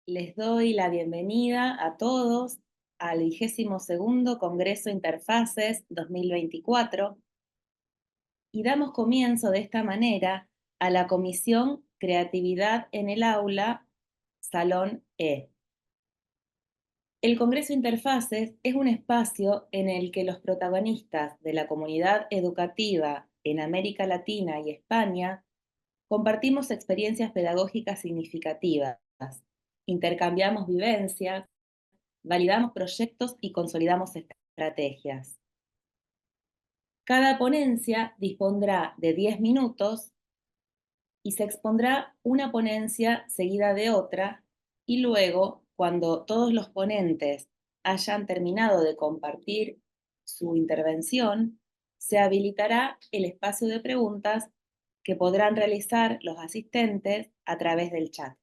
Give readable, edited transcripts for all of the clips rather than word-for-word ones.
Les doy la bienvenida a todos al 22º Congreso Interfaces 2024 y damos comienzo de esta manera a la Comisión Creatividad en el Aula, Salón E. El Congreso Interfaces es un espacio en el que los protagonistas de la comunidad educativa en América Latina y España compartimos experiencias pedagógicas significativas, intercambiamos vivencias, validamos proyectos y consolidamos estrategias. Cada ponencia dispondrá de 10 minutos y se expondrá una ponencia seguida de otra y luego, cuando todos los ponentes hayan terminado de compartir su intervención, se habilitará el espacio de preguntas que podrán realizar los asistentes a través del chat.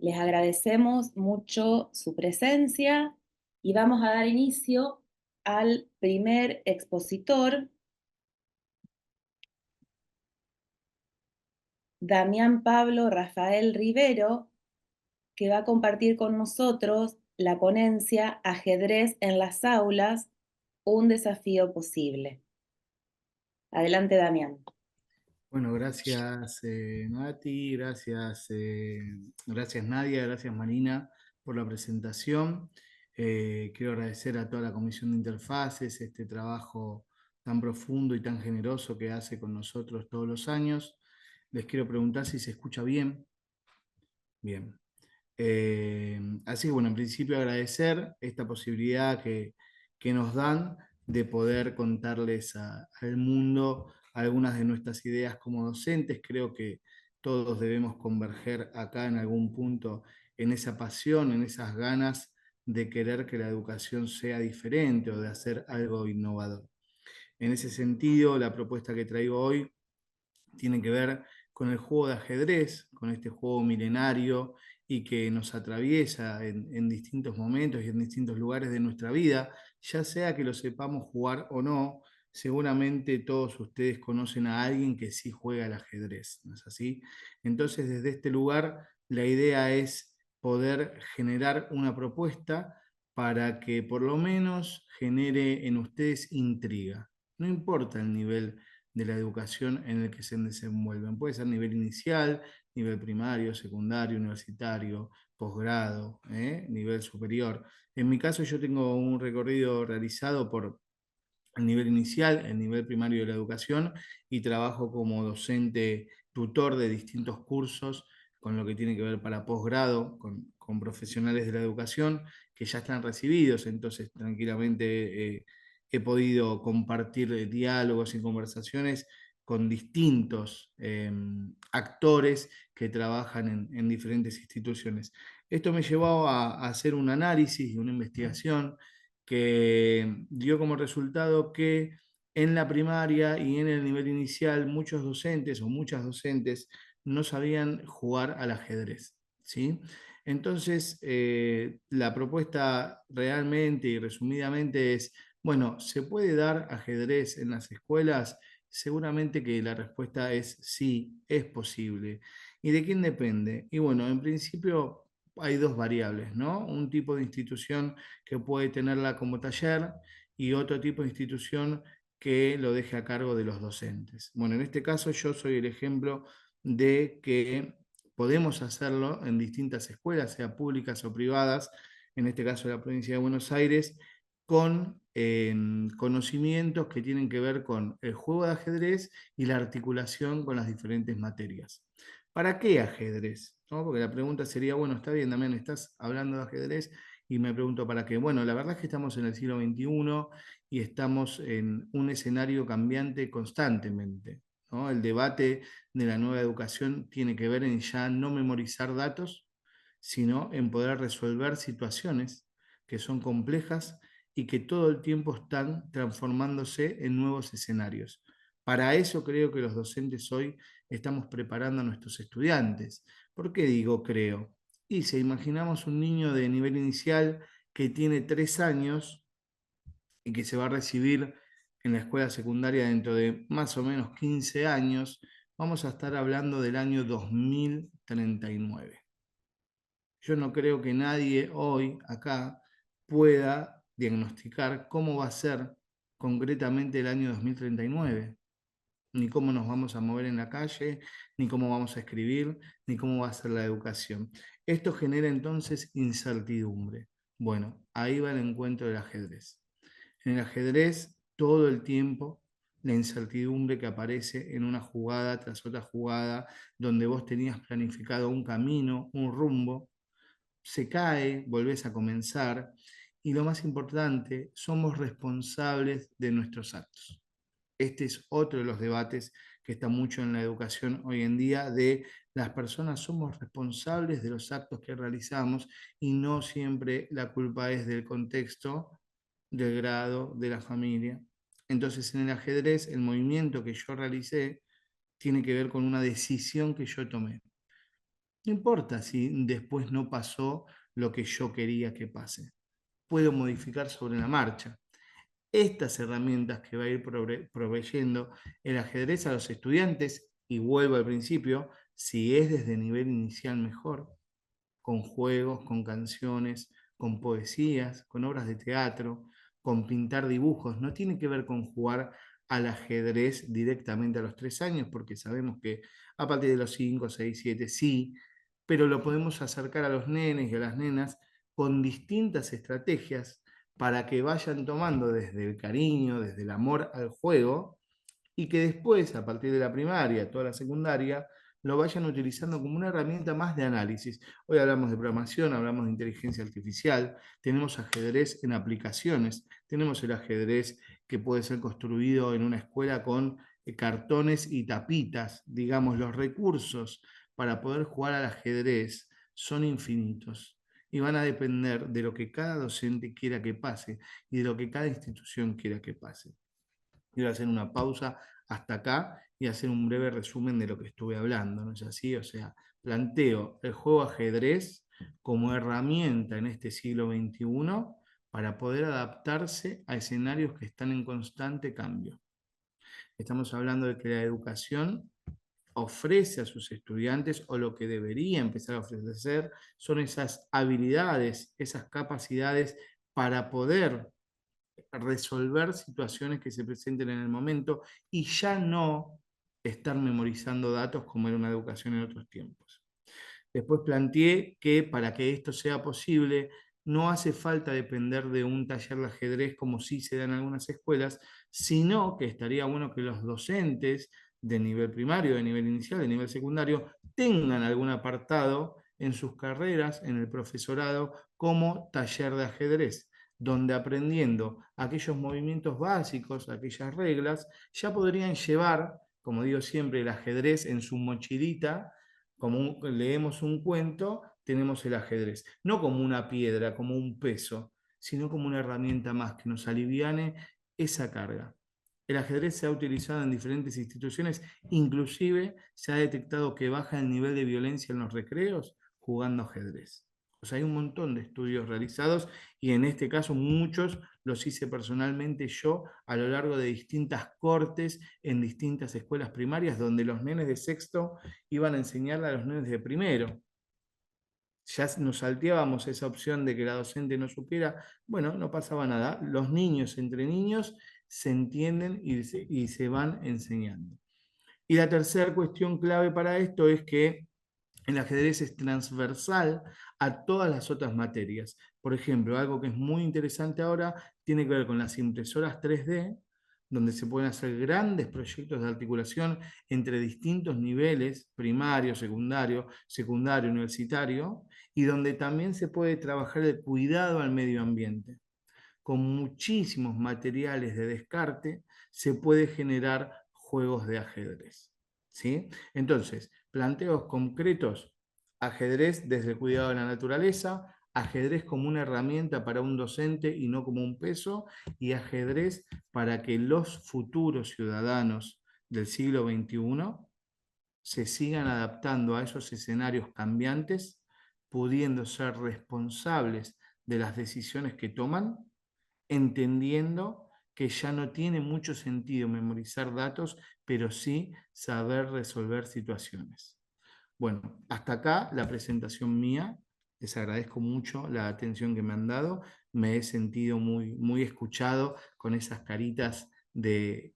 Les agradecemos mucho su presencia y vamos a dar inicio al primer expositor, Damián Pablo Rafael Rivero, que va a compartir con nosotros la ponencia Ajedrez en las aulas, un desafío posible. Adelante, Damián. Bueno, gracias Nati, gracias Nadia, gracias Marina por la presentación. Quiero agradecer a toda la Comisión de Interfaces este trabajo tan profundo y tan generoso que hace con nosotros todos los años. Les quiero preguntar si se escucha bien. Bien. Así que bueno, en principio agradecer esta posibilidad que nos dan de poder contarles al mundo algunas de nuestras ideas como docentes. Creo que todos debemos converger acá en algún punto en esa pasión, en esas ganas de querer que la educación sea diferente o de hacer algo innovador. En ese sentido, la propuesta que traigo hoy tiene que ver con el juego de ajedrez, con este juego milenario y que nos atraviesa en distintos momentos y en distintos lugares de nuestra vida, ya sea que lo sepamos jugar o no. Seguramente todos ustedes conocen a alguien que sí juega al ajedrez, ¿no es así? Entonces, desde este lugar, la idea es poder generar una propuesta para que por lo menos genere en ustedes intriga. No importa el nivel de la educación en el que se desenvuelven. Puede ser nivel inicial, nivel primario, secundario, universitario, posgrado, nivel superior. En mi caso yo tengo un recorrido realizado por el nivel inicial, el nivel primario de la educación, y trabajo como docente tutor de distintos cursos con lo que tiene que ver para posgrado, con profesionales de la educación que ya están recibidos, entonces tranquilamente he podido compartir diálogos y conversaciones con distintos actores que trabajan en diferentes instituciones. Esto me llevó a hacer un análisis y una investigación que dio como resultado que en la primaria y en el nivel inicial muchos docentes o muchas docentes no sabían jugar al ajedrez, ¿sí? Entonces, la propuesta realmente y resumidamente es, bueno, ¿se puede dar ajedrez en las escuelas? Seguramente que la respuesta es sí, es posible. ¿Y de quién depende? Y bueno, en principio hay dos variables, ¿no? Un tipo de institución que puede tenerla como taller y otro tipo de institución que lo deje a cargo de los docentes. Bueno, en este caso yo soy el ejemplo de que podemos hacerlo en distintas escuelas, sea públicas o privadas, en este caso de la provincia de Buenos Aires, con conocimientos que tienen que ver con el juego de ajedrez y la articulación con las diferentes materias. ¿Para qué ajedrez? ¿No? Porque la pregunta sería, bueno, está bien, Damián, estás hablando de ajedrez y me pregunto para qué. Bueno, la verdad es que estamos en el siglo XXI y estamos en un escenario cambiante constantemente, ¿no? El debate de la nueva educación tiene que ver en ya no memorizar datos, sino en poder resolver situaciones que son complejas y que todo el tiempo están transformándose en nuevos escenarios. Para eso creo que los docentes hoy estamos preparando a nuestros estudiantes. ¿Por qué digo creo? Y si imaginamos un niño de nivel inicial que tiene 3 años y que se va a recibir en la escuela secundaria dentro de más o menos 15 años, vamos a estar hablando del año 2039. yo no creo que nadie hoy acá pueda diagnosticar cómo va a ser concretamente el año 2039, ni cómo nos vamos a mover en la calle, ni cómo vamos a escribir, ni cómo va a ser la educación. Esto genera entonces incertidumbre. Bueno, ahí va el encuentro del ajedrez. En el ajedrez, todo el tiempo, la incertidumbre que aparece en una jugada tras otra jugada, donde vos tenías planificado un camino, un rumbo, se cae, volvés a comenzar, y lo más importante, somos responsables de nuestros actos. Este es otro de los debates que está mucho en la educación hoy en día, de las personas somos responsables de los actos que realizamos y no siempre la culpa es del contexto, del grado, de la familia. Entonces, en el ajedrez, el movimiento que yo realicé tiene que ver con una decisión que yo tomé. No importa si después no pasó lo que yo quería que pase. Puedo modificar sobre la marcha. Estas herramientas que va a ir proveyendo el ajedrez a los estudiantes, y vuelvo al principio, si es desde nivel inicial mejor, con juegos, con canciones, con poesías, con obras de teatro, con pintar dibujos. No tiene que ver con jugar al ajedrez directamente a los 3 años, porque sabemos que a partir de los 5, 6, 7 sí, pero lo podemos acercar a los nenes y a las nenas con distintas estrategias para que vayan tomando desde el cariño, desde el amor al juego, y que después, a partir de la primaria, toda la secundaria, lo vayan utilizando como una herramienta más de análisis. Hoy hablamos de programación, hablamos de inteligencia artificial, tenemos ajedrez en aplicaciones, tenemos el ajedrez que puede ser construido en una escuela con cartones y tapitas, digamos, los recursos para poder jugar al ajedrez son infinitos y van a depender de lo que cada docente quiera que pase y de lo que cada institución quiera que pase. Quiero hacer una pausa hasta acá y hacer un breve resumen de lo que estuve hablando, ¿no es así? O sea, planteo el juego ajedrez como herramienta en este siglo XXI para poder adaptarse a escenarios que están en constante cambio. Estamos hablando de que la educación ofrece a sus estudiantes, o lo que debería empezar a ofrecer, son esas habilidades, esas capacidades para poder resolver situaciones que se presenten en el momento y ya no estar memorizando datos como era una educación en otros tiempos. Después planteé que para que esto sea posible no hace falta depender de un taller de ajedrez como sí se da en algunas escuelas, sino que estaría bueno que los docentes de nivel primario, de nivel inicial, de nivel secundario, tengan algún apartado en sus carreras, en el profesorado, como taller de ajedrez, donde aprendiendo aquellos movimientos básicos, aquellas reglas, ya podrían llevar, como digo siempre, el ajedrez en su mochilita. Como leemos un cuento, tenemos el ajedrez, no como una piedra, como un peso, sino como una herramienta más que nos aliviane esa carga. El ajedrez se ha utilizado en diferentes instituciones, inclusive se ha detectado que baja el nivel de violencia en los recreos jugando ajedrez. O sea, hay un montón de estudios realizados y en este caso muchos los hice personalmente yo a lo largo de distintas cortes en distintas escuelas primarias donde los nenes de sexto iban a enseñarle a los nenes de primero. Ya nos salteábamos esa opción de que la docente no supiera, bueno, no pasaba nada. Los niños entre niños se entienden y se van enseñando. Y la tercera cuestión clave para esto es que el ajedrez es transversal a todas las otras materias. Por ejemplo, algo que es muy interesante ahora tiene que ver con las impresoras 3D, donde se pueden hacer grandes proyectos de articulación entre distintos niveles, primario, secundario, universitario, y donde también se puede trabajar el cuidado al medio ambiente. Con muchísimos materiales de descarte se puede generar juegos de ajedrez. ¿Sí? Entonces, planteos concretos: ajedrez desde el cuidado de la naturaleza, ajedrez como una herramienta para un docente y no como un peso, y ajedrez para que los futuros ciudadanos del siglo XXI se sigan adaptando a esos escenarios cambiantes, pudiendo ser responsables de las decisiones que toman, entendiendo que ya no tiene mucho sentido memorizar datos, pero sí saber resolver situaciones. Bueno, hasta acá la presentación mía. Les agradezco mucho la atención que me han dado. Me he sentido muy, muy escuchado con esas caritas de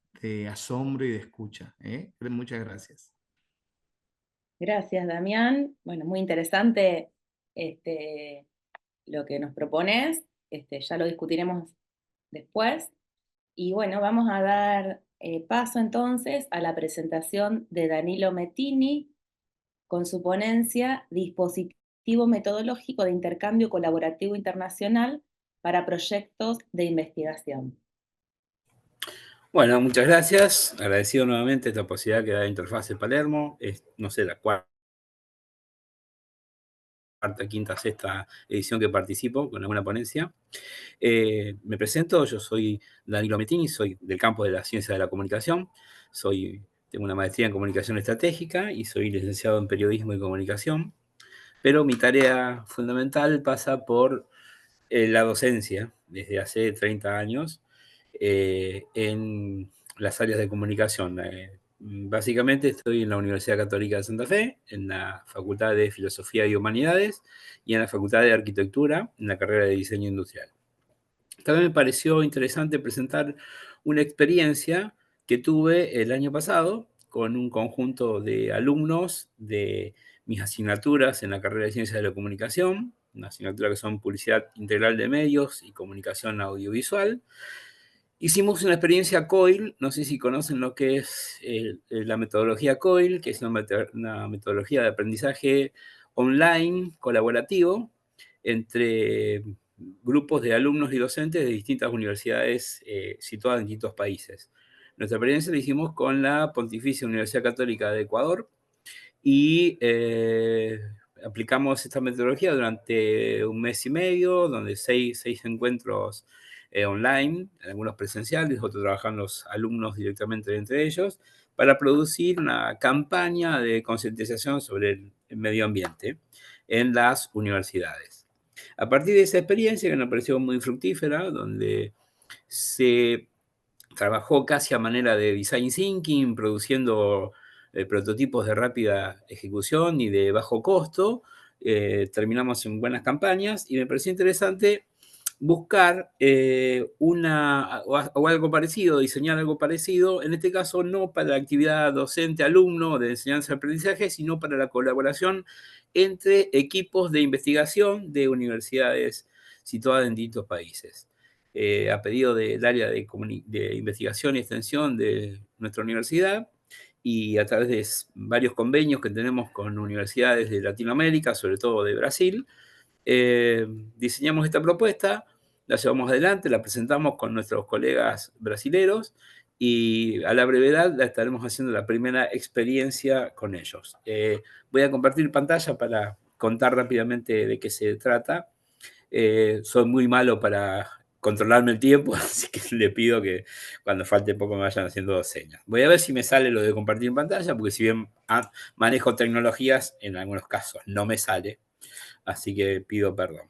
asombro y de escucha, ¿eh? Muchas gracias. Gracias, Damián. Bueno, muy interesante este, lo que nos propones. Ya lo discutiremos después. Y bueno, vamos a dar paso entonces a la presentación de Danilo Mettini con su ponencia Dispositivo metodológico de intercambio colaborativo internacional para proyectos de investigación. Bueno, muchas gracias. Agradecido nuevamente esta posibilidad que da Interfase Palermo. Es, no sé, la cuarta, quinta, sexta edición que participo con alguna ponencia. Me presento, yo soy Danilo Mettini, soy del campo de la ciencia de la comunicación. Tengo una maestría en comunicación estratégica y soy licenciado en periodismo y comunicación. Pero mi tarea fundamental pasa por la docencia desde hace 30 años en las áreas de comunicación. Básicamente estoy en la Universidad Católica de Santa Fe, en la Facultad de Filosofía y Humanidades y en la Facultad de Arquitectura, en la carrera de Diseño Industrial. También me pareció interesante presentar una experiencia que tuve el año pasado con un conjunto de alumnos de mis asignaturas en la carrera de Ciencias de la Comunicación, una asignatura que son Publicidad Integral de Medios y Comunicación Audiovisual. Hicimos una experiencia COIL, no sé si conocen lo que es la metodología COIL, que es una metodología de aprendizaje online colaborativo entre grupos de alumnos y docentes de distintas universidades situadas en distintos países. Nuestra experiencia la hicimos con la Pontificia Universidad Católica de Ecuador y aplicamos esta metodología durante un mes y medio, donde seis encuentros online, algunos presenciales, otros trabajan los alumnos directamente entre ellos, para producir una campaña de concientización sobre el medio ambiente en las universidades. A partir de esa experiencia, que nos pareció muy fructífera, donde se trabajó casi a manera de design thinking, produciendo prototipos de rápida ejecución y de bajo costo. Terminamos en buenas campañas y me pareció interesante buscar o algo parecido, diseñar algo parecido, en este caso no para la actividad docente-alumno de enseñanza-aprendizaje, sino para la colaboración entre equipos de investigación de universidades situadas en distintos países. A pedido del área de investigación y extensión de nuestra universidad y a través de varios convenios que tenemos con universidades de Latinoamérica, sobre todo de Brasil, diseñamos esta propuesta, la llevamos adelante, la presentamos con nuestros colegas brasileros y a la brevedad la estaremos haciendo la primera experiencia con ellos. Voy a compartir pantalla para contar rápidamente de qué se trata. Soy muy malo para controlarme el tiempo, así que le pido que cuando falte poco me vayan haciendo señas. Voy a ver si me sale lo de compartir en pantalla, porque si bien manejo tecnologías, en algunos casos no me sale, así que pido perdón.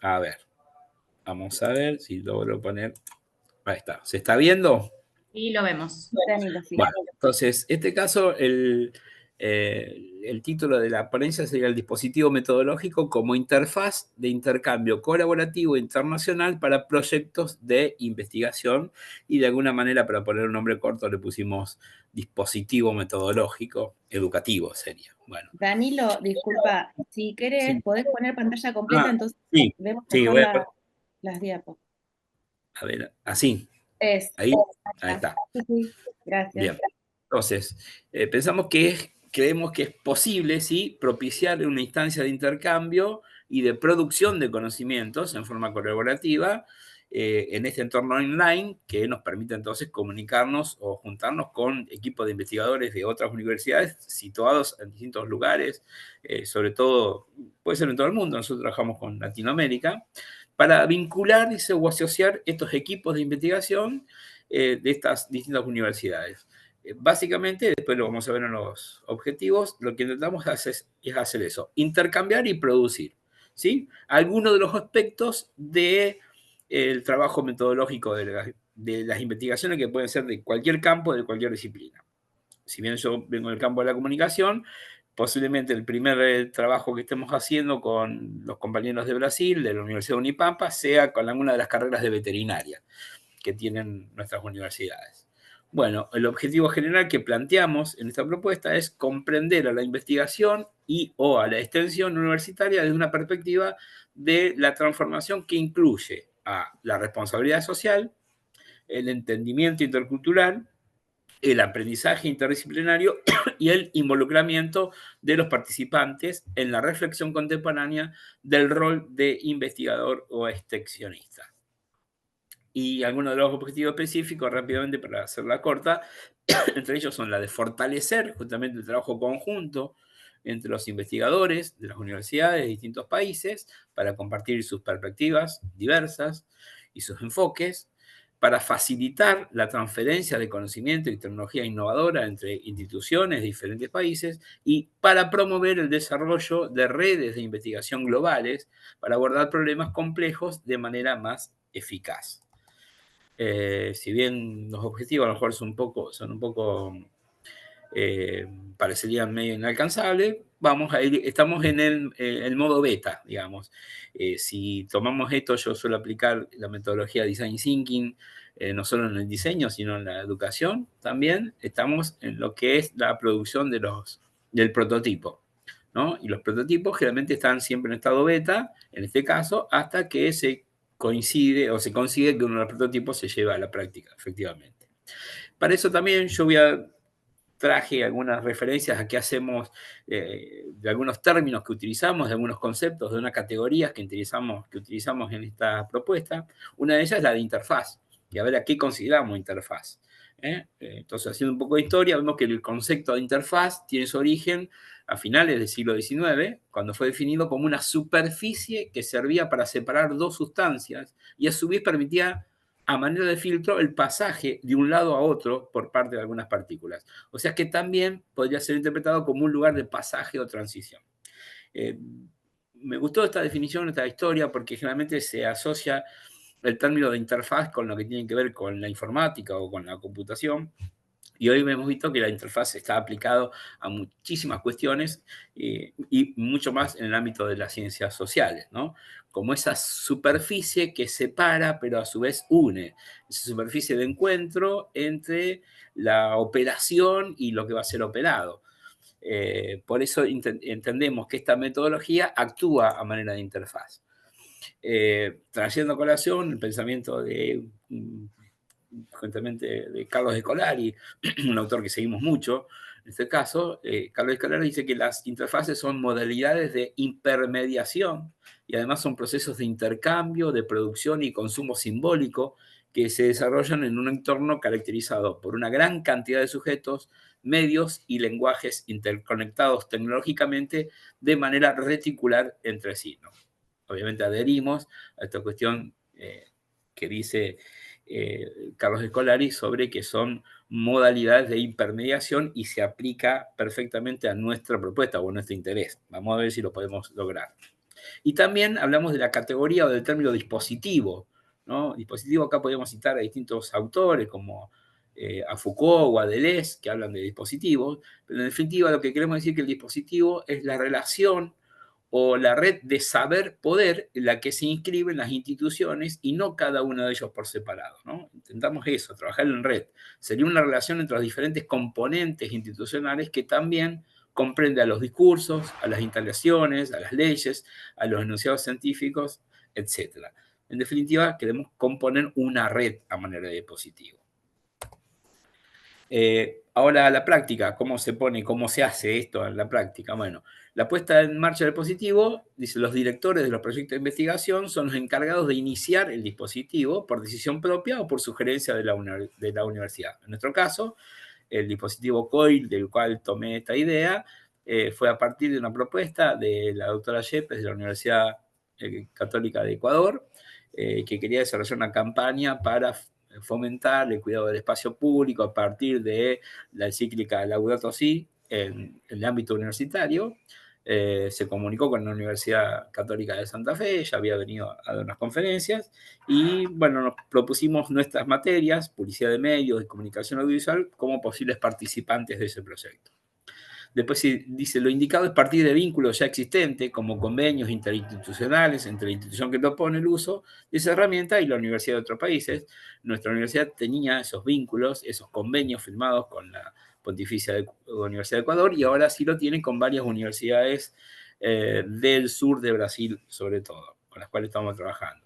A ver, vamos a ver si logro poner... Ahí está, ¿se está viendo? Y lo vemos. Danilo, sí. Bueno, entonces, este caso, el título de la ponencia sería el dispositivo metodológico como interfaz de intercambio colaborativo internacional para proyectos de investigación y de alguna manera, para poner un nombre corto, le pusimos dispositivo metodológico educativo sería. Bueno. Danilo, disculpa, si querés, Sí. podés poner pantalla completa, entonces Sí, vemos sí, mejor voy a... las diapos. A ver, así. Es. Ahí está. Sí, sí, gracias. Bien. Entonces, creemos que es posible, ¿sí?, propiciar una instancia de intercambio y de producción de conocimientos en forma colaborativa en este entorno online que nos permite entonces comunicarnos o juntarnos con equipos de investigadores de otras universidades situados en distintos lugares, sobre todo, puede ser en todo el mundo, nosotros trabajamos con Latinoamérica, para vincular o asociar estos equipos de investigación de estas distintas universidades. Básicamente, después lo vamos a ver en los objetivos, lo que intentamos es hacer eso, intercambiar y producir, ¿sí?, algunos de los aspectos del trabajo metodológico de las investigaciones, que pueden ser de cualquier campo, de cualquier disciplina. Si bien yo vengo del campo de la comunicación, posiblemente el primer trabajo que estemos haciendo con los compañeros de Brasil, de la Universidad de Unipampa, sea con alguna de las carreras de veterinaria que tienen nuestras universidades. Bueno, el objetivo general que planteamos en esta propuesta es comprender a la investigación o a la extensión universitaria desde una perspectiva de la transformación que incluye a la responsabilidad social, el entendimiento intercultural, el aprendizaje interdisciplinario y el involucramiento de los participantes en la reflexión contemporánea del rol de investigador o extensionista. Y algunos de los objetivos específicos, rápidamente para hacerla corta, entre ellos son la de fortalecer justamente el trabajo conjunto entre los investigadores de las universidades de distintos países para compartir sus perspectivas diversas y sus enfoques, para facilitar la transferencia de conocimiento y tecnología innovadora entre instituciones de diferentes países y para promover el desarrollo de redes de investigación globales para abordar problemas complejos de manera más eficaz. Si bien los objetivos a lo mejor son un poco parecerían medio inalcanzables, estamos en el modo beta, digamos. Si tomamos esto, yo suelo aplicar la metodología Design Thinking, no solo en el diseño, sino en la educación también, estamos en lo que es la producción del prototipo, ¿no? Y los prototipos generalmente están siempre en estado beta, en este caso, hasta que se coincide o se consigue que uno de los prototipos se lleva a la práctica, efectivamente. Para eso también yo traje algunas referencias a qué hacemos, de algunos términos que utilizamos, de algunos conceptos, de unas categorías que utilizamos en esta propuesta. Una de ellas es la de interfaz, y a ver a qué consideramos interfaz. Entonces, haciendo un poco de historia, vemos que el concepto de interfaz tiene su origen a finales del siglo XIX, cuando fue definido como una superficie que servía para separar dos sustancias y a su vez permitía, a manera de filtro, el pasaje de un lado a otro por parte de algunas partículas. O sea que también podría ser interpretado como un lugar de pasaje o transición. Me gustó esta definición, esta historia, porque generalmente se asocia el término de interfaz con lo que tiene que ver con la informática o con la computación. Y hoy hemos visto que la interfaz está aplicado a muchísimas cuestiones y mucho más en el ámbito de las ciencias sociales, ¿no? Como esa superficie que separa, pero a su vez une. Esa superficie de encuentro entre la operación y lo que va a ser operado. Por eso entendemos que esta metodología actúa a manera de interfaz. Trayendo a colación el pensamiento justamente de Carlos Escolari, un autor que seguimos mucho, en este caso, Carlos Escolari dice que las interfaces son modalidades de intermediación y además son procesos de intercambio, de producción y consumo simbólico que se desarrollan en un entorno caracterizado por una gran cantidad de sujetos, medios y lenguajes interconectados tecnológicamente de manera reticular entre sí, ¿no? Obviamente adherimos a esta cuestión que dice Carlos Escolari sobre que son modalidades de intermediación y se aplica perfectamente a nuestra propuesta o a nuestro interés. Vamos a ver si lo podemos lograr. Y también hablamos de la categoría o del término dispositivo, ¿no? Dispositivo, acá podemos citar a distintos autores como a Foucault o a Deleuze, que hablan de dispositivos, pero en definitiva lo que queremos decir es que el dispositivo es la relación o la red de saber-poder en la que se inscriben las instituciones y no cada uno de ellos por separado, ¿no? Intentamos eso, trabajar en red. Sería una relación entre los diferentes componentes institucionales que también comprende a los discursos, a las instalaciones, a las leyes, a los enunciados científicos, etc. En definitiva, queremos componer una red a manera de dispositivo. Ahora la práctica, ¿cómo se hace esto en la práctica? Bueno, la puesta en marcha del dispositivo, dice, los directores de los proyectos de investigación son los encargados de iniciar el dispositivo por decisión propia o por sugerencia de la universidad. En nuestro caso, el dispositivo COIL, del cual tomé esta idea, fue a partir de una propuesta de la doctora Yepes de la Universidad Católica de Ecuador, que quería desarrollar una campaña para fomentar el cuidado del espacio público a partir de la encíclica Laudato Si en el ámbito universitario. Se comunicó con la Universidad Católica de Santa Fe, ya había venido a dar unas conferencias, y bueno, nos propusimos nuestras materias, publicidad de medios y comunicación audiovisual, como posibles participantes de ese proyecto. Después dice, lo indicado es partir de vínculos ya existentes, como convenios interinstitucionales entre la institución que propone el uso de esa herramienta y la universidad de otros países. Nuestra universidad tenía esos vínculos, esos convenios firmados con la Pontificia Universidad de Ecuador, y ahora sí lo tienen con varias universidades del sur de Brasil, sobre todo, con las cuales estamos trabajando.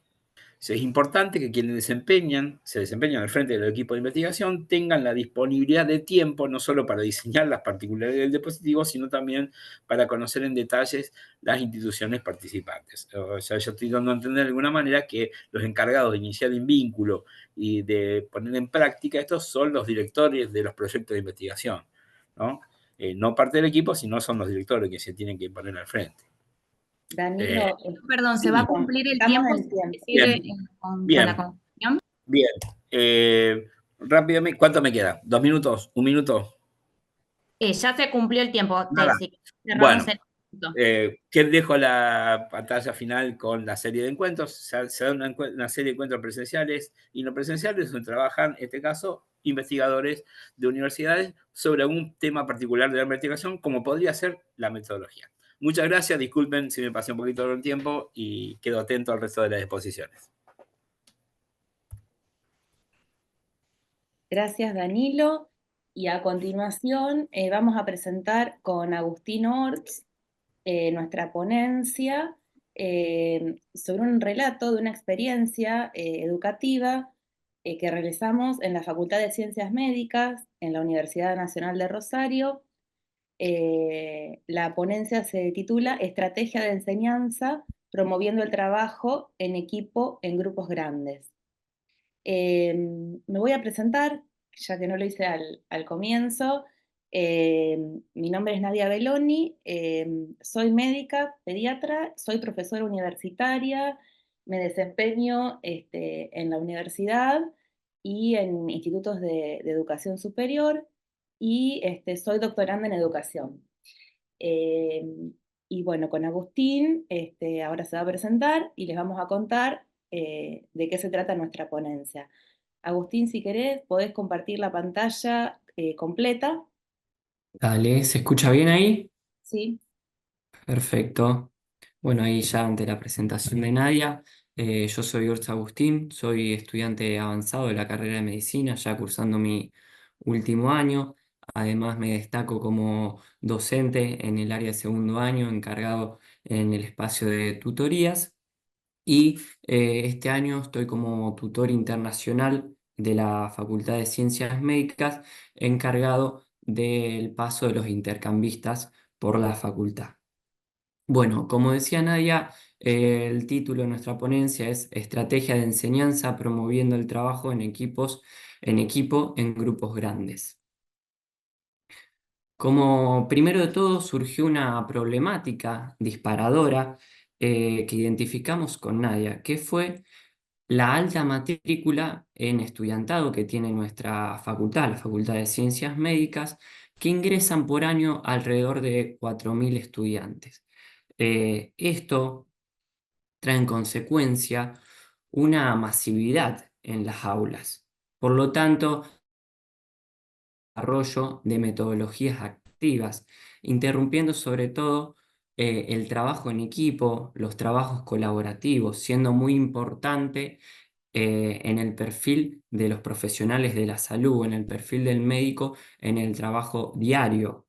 Es importante que quienes se desempeñan al frente del equipo de investigación tengan la disponibilidad de tiempo no solo para diseñar las particularidades del dispositivo, sino también para conocer en detalles las instituciones participantes. O sea, yo estoy dando a entender de alguna manera que los encargados de iniciar el vínculo y de poner en práctica estos son los directores de los proyectos de investigación, ¿no? No parte del equipo, sino son los directores que se tienen que poner al frente. Danilo, Perdón, sí, ¿se va a cumplir el estamos tiempo en si tiempo. se sigue Bien, con bien. la conversación? Bien. Rápidamente, ¿cuánto me queda? ¿2 minutos? ¿1 minuto? Ya se cumplió el tiempo. Nada. Si cerramos Bueno, el minuto. que dejo la pantalla final con la serie de encuentros. Se da una serie de encuentros presenciales y no presenciales donde trabajan, en este caso, investigadores de universidades sobre algún tema particular de la investigación, como podría ser la metodología. Muchas gracias, disculpen si me pasé un poquito del tiempo y quedo atento al resto de las exposiciones. Gracias, Danilo. Y a continuación vamos a presentar con Agustín Orts nuestra ponencia sobre un relato de una experiencia educativa que realizamos en la Facultad de Ciencias Médicas en la Universidad Nacional de Rosario. La ponencia se titula Estrategia de enseñanza promoviendo el trabajo en equipo en grupos grandes. Me voy a presentar, ya que no lo hice al comienzo. Mi nombre es Nadia Belloni, soy médica, pediatra, soy profesora universitaria, me desempeño en la universidad y en institutos de educación superior y soy doctoranda en educación. Y bueno, con Agustín ahora se va a presentar y les vamos a contar de qué se trata nuestra ponencia. Agustín, si querés, podés compartir la pantalla completa. Dale, ¿se escucha bien ahí? ¿Sí? Perfecto. Bueno, ahí ya ante la presentación de Nadia, yo soy Orts Agustín, soy estudiante avanzado de la carrera de medicina, ya cursando mi último año. Además me destaco como docente en el área de segundo año, encargado en el espacio de tutorías. Y este año estoy como tutor internacional de la Facultad de Ciencias Médicas, encargado del paso de los intercambistas por la facultad. Bueno, como decía Nadia, el título de nuestra ponencia es Estrategia de enseñanza promoviendo el trabajo en equipo en grupos grandes. Como primero de todo surgió una problemática disparadora que identificamos con Nadia, que fue la alta matrícula en estudiantado que tiene nuestra facultad, la Facultad de Ciencias Médicas, que ingresan por año alrededor de 4.000 estudiantes. Esto trae en consecuencia una masividad en las aulas. Por lo tanto, desarrollo de metodologías activas, interrumpiendo sobre todo el trabajo en equipo, los trabajos colaborativos, siendo muy importante en el perfil de los profesionales de la salud, en el perfil del médico, en el trabajo diario.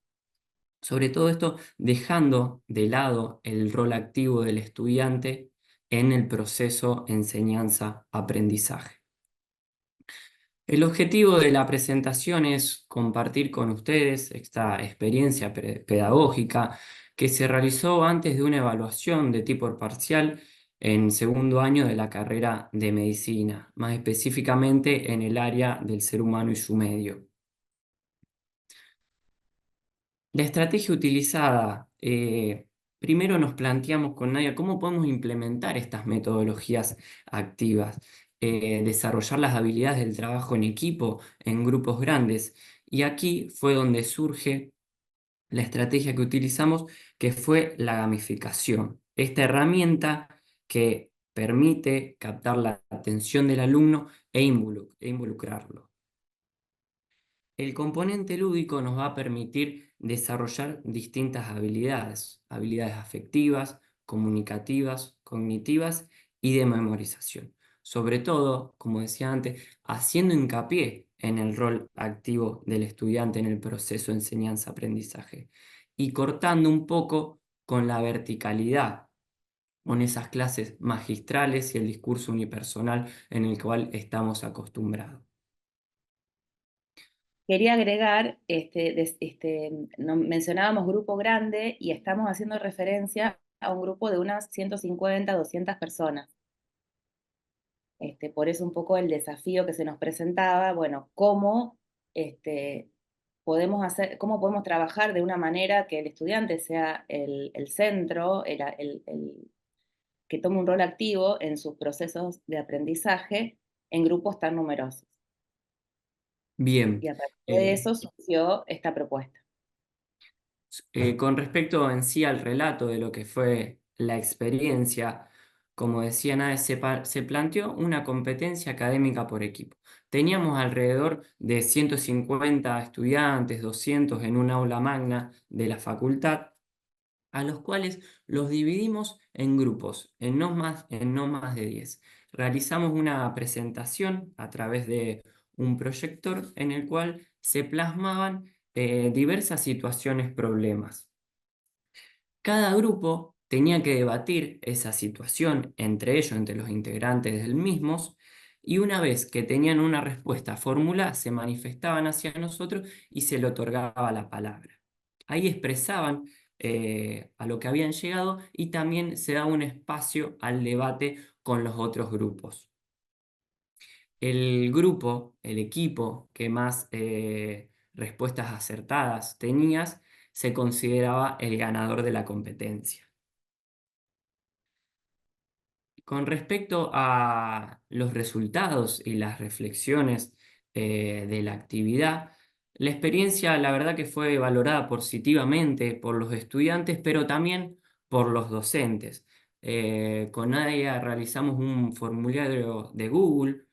Sobre todo esto, dejando de lado el rol activo del estudiante en el proceso enseñanza-aprendizaje. El objetivo de la presentación es compartir con ustedes esta experiencia pedagógica que se realizó antes de una evaluación de tipo parcial en segundo año de la carrera de medicina, más específicamente en el área del ser humano y su medio. La estrategia utilizada, primero nos planteamos con Nadia cómo podemos implementar estas metodologías activas, desarrollar las habilidades del trabajo en equipo, en grupos grandes. Y aquí fue donde surge la estrategia que utilizamos, que fue la gamificación. Esta herramienta que permite captar la atención del alumno e involucrarlo. El componente lúdico nos va a permitir desarrollar distintas habilidades, habilidades afectivas, comunicativas, cognitivas y de memorización. Sobre todo, como decía antes, haciendo hincapié en el rol activo del estudiante en el proceso de enseñanza-aprendizaje y cortando un poco con la verticalidad, con esas clases magistrales y el discurso unipersonal en el cual estamos acostumbrados. Quería agregar, mencionábamos grupo grande y estamos haciendo referencia a un grupo de unas 150, 200 personas. Por eso un poco el desafío que se nos presentaba, bueno, cómo cómo podemos trabajar de una manera que el estudiante sea el centro, que tome un rol activo en sus procesos de aprendizaje en grupos tan numerosos. Bien. Y a partir de eso surgió esta propuesta. Con respecto en sí al relato de lo que fue la experiencia, como decía Nae, se planteó una competencia académica por equipo. Teníamos alrededor de 150 estudiantes, 200 en un aula magna de la facultad, a los cuales los dividimos en grupos, en no más de 10. Realizamos una presentación a través de un proyector en el cual se plasmaban diversas situaciones, problemas. Cada grupo tenía que debatir esa situación entre ellos, entre los integrantes del mismo, y una vez que tenían una respuesta formulada, se manifestaban hacia nosotros y se le otorgaba la palabra. Ahí expresaban a lo que habían llegado y también se daba un espacio al debate con los otros grupos. El grupo, el equipo que más respuestas acertadas tenías, se consideraba el ganador de la competencia. Con respecto a los resultados y las reflexiones de la actividad, la experiencia, la verdad que fue valorada positivamente por los estudiantes, pero también por los docentes. Con Nadia realizamos un formulario de Google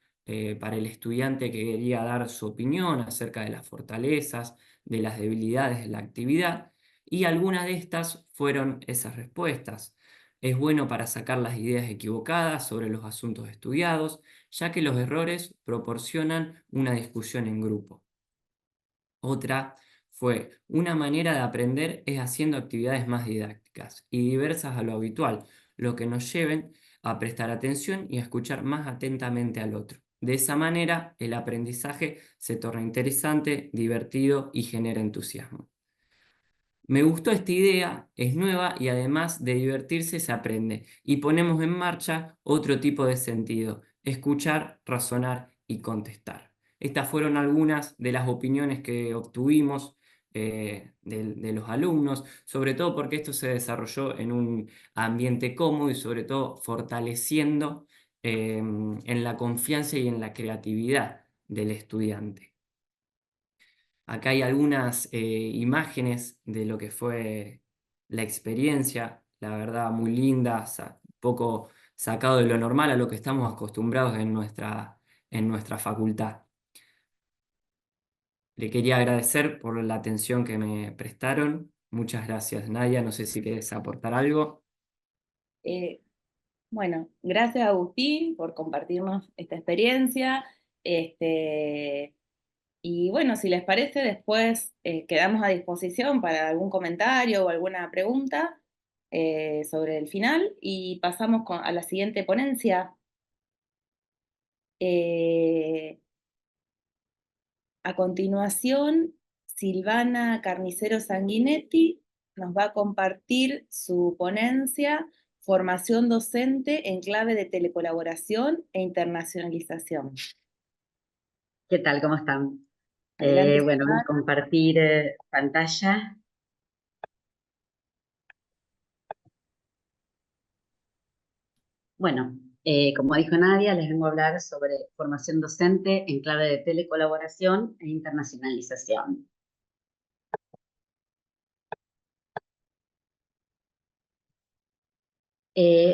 para el estudiante que quería dar su opinión acerca de las fortalezas, de las debilidades de la actividad, y algunas de estas fueron esas respuestas. Es bueno para sacar las ideas equivocadas sobre los asuntos estudiados, ya que los errores proporcionan una discusión en grupo. Otra fue, una manera de aprender es haciendo actividades más didácticas y diversas a lo habitual, lo que nos lleven a prestar atención y a escuchar más atentamente al otro. De esa manera, el aprendizaje se torna interesante, divertido y genera entusiasmo. Me gustó esta idea, es nueva y además de divertirse se aprende. Y ponemos en marcha otro tipo de sentido, escuchar, razonar y contestar. Estas fueron algunas de las opiniones que obtuvimos de los alumnos, sobre todo porque esto se desarrolló en un ambiente cómodo y sobre todo fortaleciendo en la confianza y en la creatividad del estudiante. Acá hay algunas imágenes de lo que fue la experiencia, la verdad muy linda, un poco sacado de lo normal a lo que estamos acostumbrados en nuestra facultad. Le quería agradecer por la atención que me prestaron. Muchas gracias, Nadia. No sé si querés aportar algo. Bueno, gracias Agustín por compartirnos esta experiencia. Y bueno, si les parece, después quedamos a disposición para algún comentario o alguna pregunta sobre el final y pasamos a la siguiente ponencia. A continuación, Silvana Carnicero Sanguinetti nos va a compartir su ponencia Formación docente en clave de telecolaboración e internacionalización. ¿Qué tal? ¿Cómo están? Adelante, Bueno, voy a compartir pantalla. Bueno, como dijo Nadia, les vengo a hablar sobre formación docente en clave de telecolaboración e internacionalización.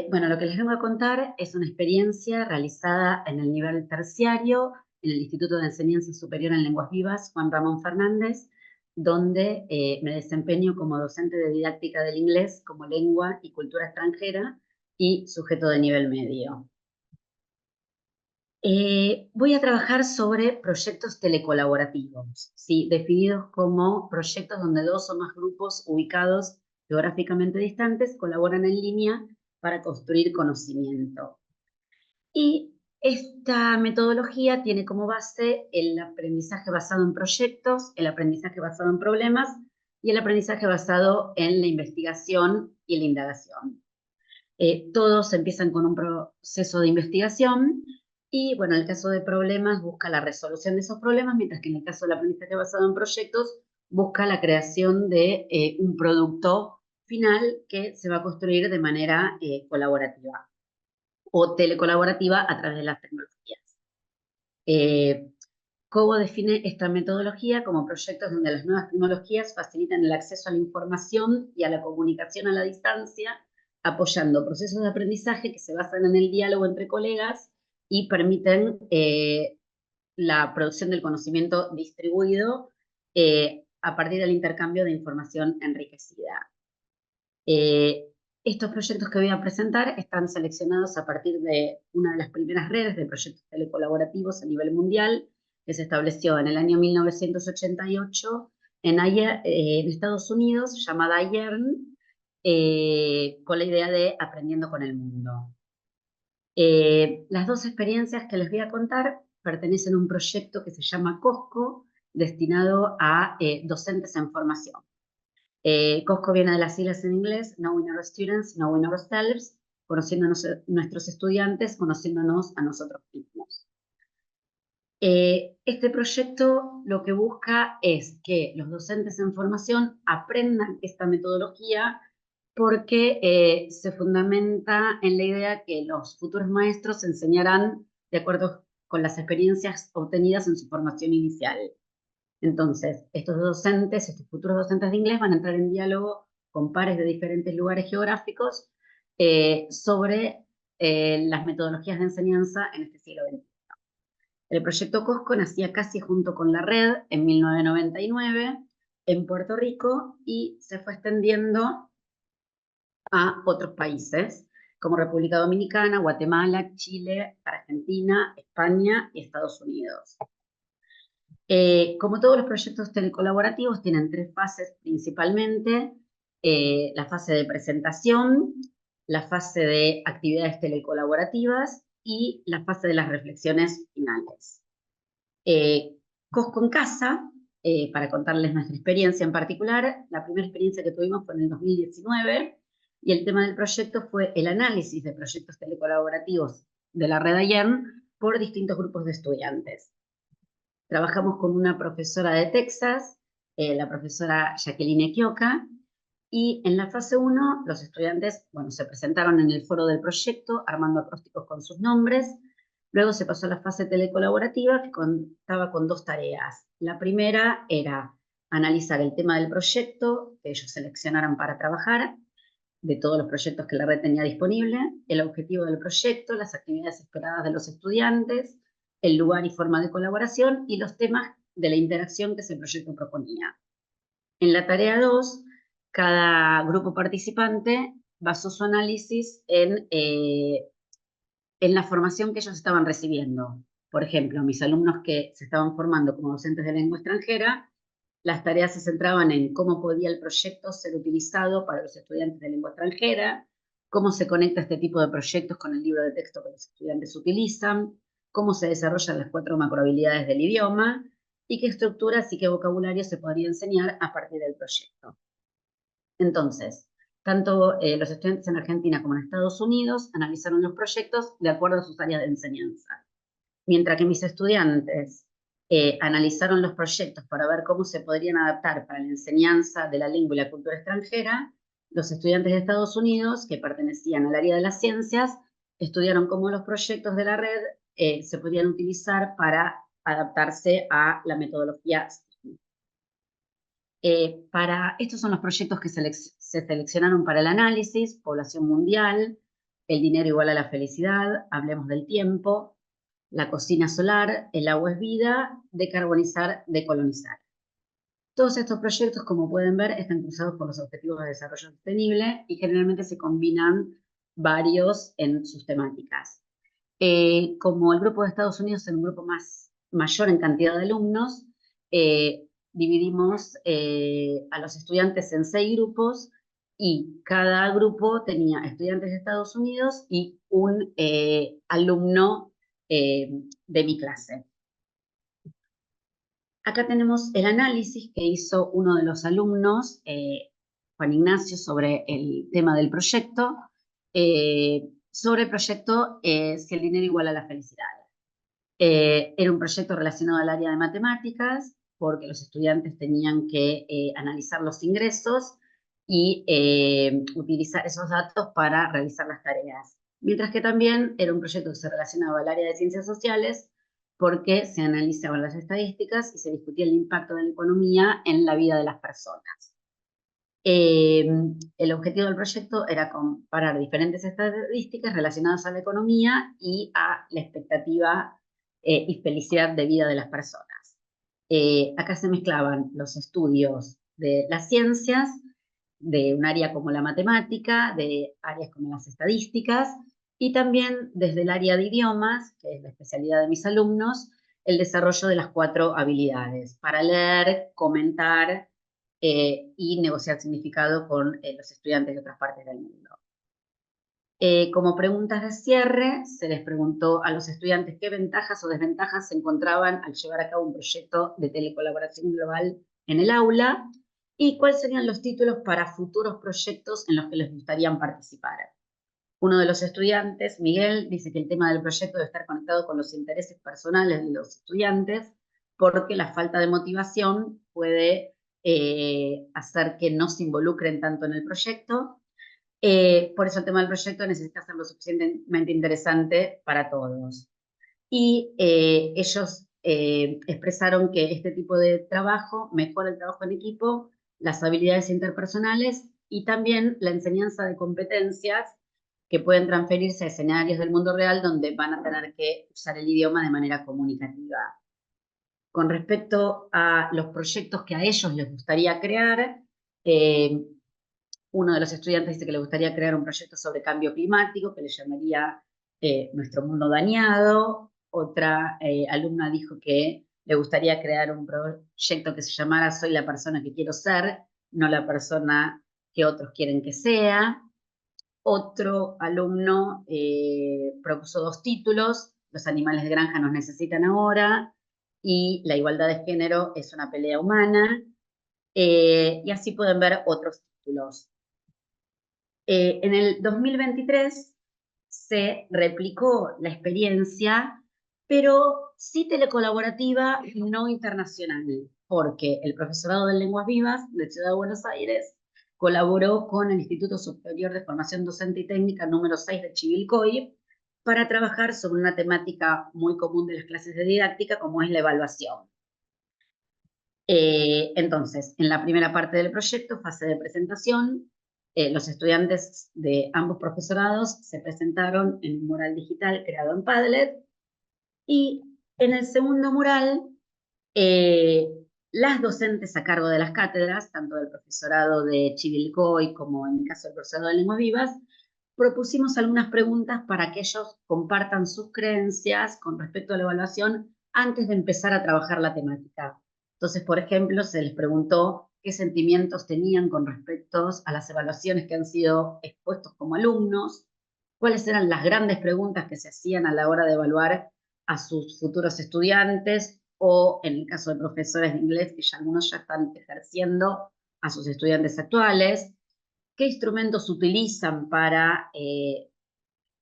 Bueno, lo que les vengo a contar es una experiencia realizada en el nivel terciario en el Instituto de Enseñanza Superior en Lenguas Vivas Juan Ramón Fernández donde me desempeño como docente de didáctica del inglés como lengua y cultura extranjera y sujeto de nivel medio. Voy a trabajar sobre proyectos telecolaborativos, ¿sí? Definidos como proyectos donde 2 o más grupos ubicados geográficamente distantes colaboran en línea para construir conocimiento. Y esta metodología tiene como base el aprendizaje basado en proyectos, el aprendizaje basado en problemas y el aprendizaje basado en la investigación y la indagación. Todos empiezan con un proceso de investigación y, bueno, en el caso de problemas busca la resolución de esos problemas, mientras que en el caso del aprendizaje basado en proyectos busca la creación de un producto final que se va a construir de manera colaborativa o telecolaborativa a través de las tecnologías. Cobo define esta metodología como proyectos donde las nuevas tecnologías facilitan el acceso a la información y a la comunicación a la distancia, apoyando procesos de aprendizaje que se basan en el diálogo entre colegas y permiten la producción del conocimiento distribuido a partir del intercambio de información enriquecida. Estos proyectos que voy a presentar están seleccionados a partir de una de las primeras redes de proyectos telecolaborativos a nivel mundial, que se estableció en el año 1988 en Estados Unidos, llamada IERN, con la idea de Aprendiendo con el Mundo. Las 2 experiencias que les voy a contar pertenecen a un proyecto que se llama COSCO, destinado a docentes en formación. COSCO viene de las siglas en inglés, Knowing Our Students, Knowing Ourselves, conociéndonos nuestros estudiantes, conociéndonos a nosotros mismos. Este proyecto lo que busca es que los docentes en formación aprendan esta metodología porque se fundamenta en la idea que los futuros maestros enseñarán de acuerdo con las experiencias obtenidas en su formación inicial. Entonces, estos docentes, estos futuros docentes de inglés van a entrar en diálogo con pares de diferentes lugares geográficos sobre las metodologías de enseñanza en este siglo XXI. El proyecto COSCO nacía casi junto con la red en 1999 en Puerto Rico y se fue extendiendo a otros países como República Dominicana, Guatemala, Chile, Argentina, España y Estados Unidos. Como todos los proyectos telecolaborativos, tienen 3 fases principalmente: la fase de presentación, la fase de actividades telecolaborativas y la fase de las reflexiones finales. COSCO en casa, para contarles nuestra experiencia en particular, la primera experiencia que tuvimos fue en el 2019 y el tema del proyecto fue el análisis de proyectos telecolaborativos de la red IERN por distintos grupos de estudiantes. Trabajamos con una profesora de Texas, la profesora Jacqueline Equioca, y en la fase 1 los estudiantes, bueno, se presentaron en el foro del proyecto armando acrósticos con sus nombres. Luego se pasó a la fase telecolaborativa que contaba con 2 tareas. La primera era analizar el tema del proyecto que ellos seleccionaran para trabajar, de todos los proyectos que la red tenía disponible, el objetivo del proyecto, las actividades esperadas de los estudiantes, el lugar y forma de colaboración y los temas de la interacción que ese proyecto proponía. En la tarea 2, cada grupo participante basó su análisis en la formación que ellos estaban recibiendo. Por ejemplo, mis alumnos que se estaban formando como docentes de lengua extranjera, las tareas se centraban en cómo podía el proyecto ser utilizado para los estudiantes de lengua extranjera, cómo se conecta este tipo de proyectos con el libro de texto que los estudiantes utilizan, cómo se desarrollan las 4 macrohabilidades del idioma y qué estructuras y qué vocabulario se podría enseñar a partir del proyecto. Entonces, tanto los estudiantes en Argentina como en Estados Unidos analizaron los proyectos de acuerdo a sus áreas de enseñanza. Mientras que mis estudiantes analizaron los proyectos para ver cómo se podrían adaptar para la enseñanza de la lengua y la cultura extranjera, los estudiantes de Estados Unidos, que pertenecían al área de las ciencias, estudiaron cómo los proyectos de la red se podían utilizar para adaptarse a la metodología. Estos son los proyectos que se seleccionaron para el análisis: población mundial, el dinero igual a la felicidad, hablemos del tiempo, la cocina solar, el agua es vida, decarbonizar, decolonizar. Todos estos proyectos, como pueden ver, están cruzados por los Objetivos de Desarrollo Sostenible y generalmente se combinan varios en sus temáticas. Como el grupo de Estados Unidos es un grupo mayor en cantidad de alumnos, dividimos a los estudiantes en 6 grupos y cada grupo tenía estudiantes de Estados Unidos y un alumno de mi clase. Acá tenemos el análisis que hizo uno de los alumnos, Juan Ignacio, sobre el tema del proyecto, sobre el proyecto Si el dinero iguala la felicidad. Era un proyecto relacionado al área de matemáticas, porque los estudiantes tenían que analizar los ingresos y utilizar esos datos para realizar las tareas. Mientras que también era un proyecto que se relacionaba al área de ciencias sociales, porque se analizaban las estadísticas y se discutía el impacto de la economía en la vida de las personas. El objetivo del proyecto era comparar diferentes estadísticas relacionadas a la economía y a la expectativa y felicidad de vida de las personas. Acá se mezclaban los estudios de las ciencias, de un área como la matemática, de áreas como las estadísticas, y también desde el área de idiomas, que es la especialidad de mis alumnos, el desarrollo de las 4 habilidades, para leer, comentar y negociar significado con los estudiantes de otras partes del mundo. Como preguntas de cierre, se les preguntó a los estudiantes qué ventajas o desventajas se encontraban al llevar a cabo un proyecto de telecolaboración global en el aula y cuáles serían los títulos para futuros proyectos en los que les gustaría participar. Uno de los estudiantes, Miguel, dice que el tema del proyecto debe estar conectado con los intereses personales de los estudiantes porque la falta de motivación puede hacer que no se involucren tanto en el proyecto. Por eso el tema del proyecto necesita ser lo suficientemente interesante para todos. Y ellos expresaron que este tipo de trabajo mejora el trabajo en equipo, las habilidades interpersonales y también la enseñanza de competencias que pueden transferirse a escenarios del mundo real donde van a tener que usar el idioma de manera comunicativa. Con respecto a los proyectos que a ellos les gustaría crear, uno de los estudiantes dice que le gustaría crear un proyecto sobre cambio climático, que le llamaría Nuestro Mundo Dañado. Otra alumna dijo que le gustaría crear un proyecto que se llamara Soy la persona que quiero ser, no la persona que otros quieren que sea. Otro alumno propuso 2 títulos, Los animales de granja nos necesitan ahora y La igualdad de género es una pelea humana. Y así pueden ver otros títulos. En el 2023 se replicó la experiencia, pero sí telecolaborativa y no internacional, porque el profesorado de Lenguas Vivas de Ciudad de Buenos Aires colaboró con el Instituto Superior de Formación Docente y Técnica número 6 de Chivilcoy para trabajar sobre una temática muy común de las clases de didáctica, como es la evaluación. Entonces, en la primera parte del proyecto, fase de presentación, los estudiantes de ambos profesorados se presentaron en un mural digital creado en Padlet y en el segundo mural, las docentes a cargo de las cátedras, tanto del profesorado de Chivilcoy como en el caso del profesorado de Lenguas Vivas, propusimos algunas preguntas para que ellos compartan sus creencias con respecto a la evaluación antes de empezar a trabajar la temática. Entonces, por ejemplo, se les preguntó qué sentimientos tenían con respecto a las evaluaciones que han sido expuestos como alumnos, cuáles eran las grandes preguntas que se hacían a la hora de evaluar a sus futuros estudiantes o, en el caso de profesores de inglés, que ya algunos ya están ejerciendo a sus estudiantes actuales, qué instrumentos utilizan para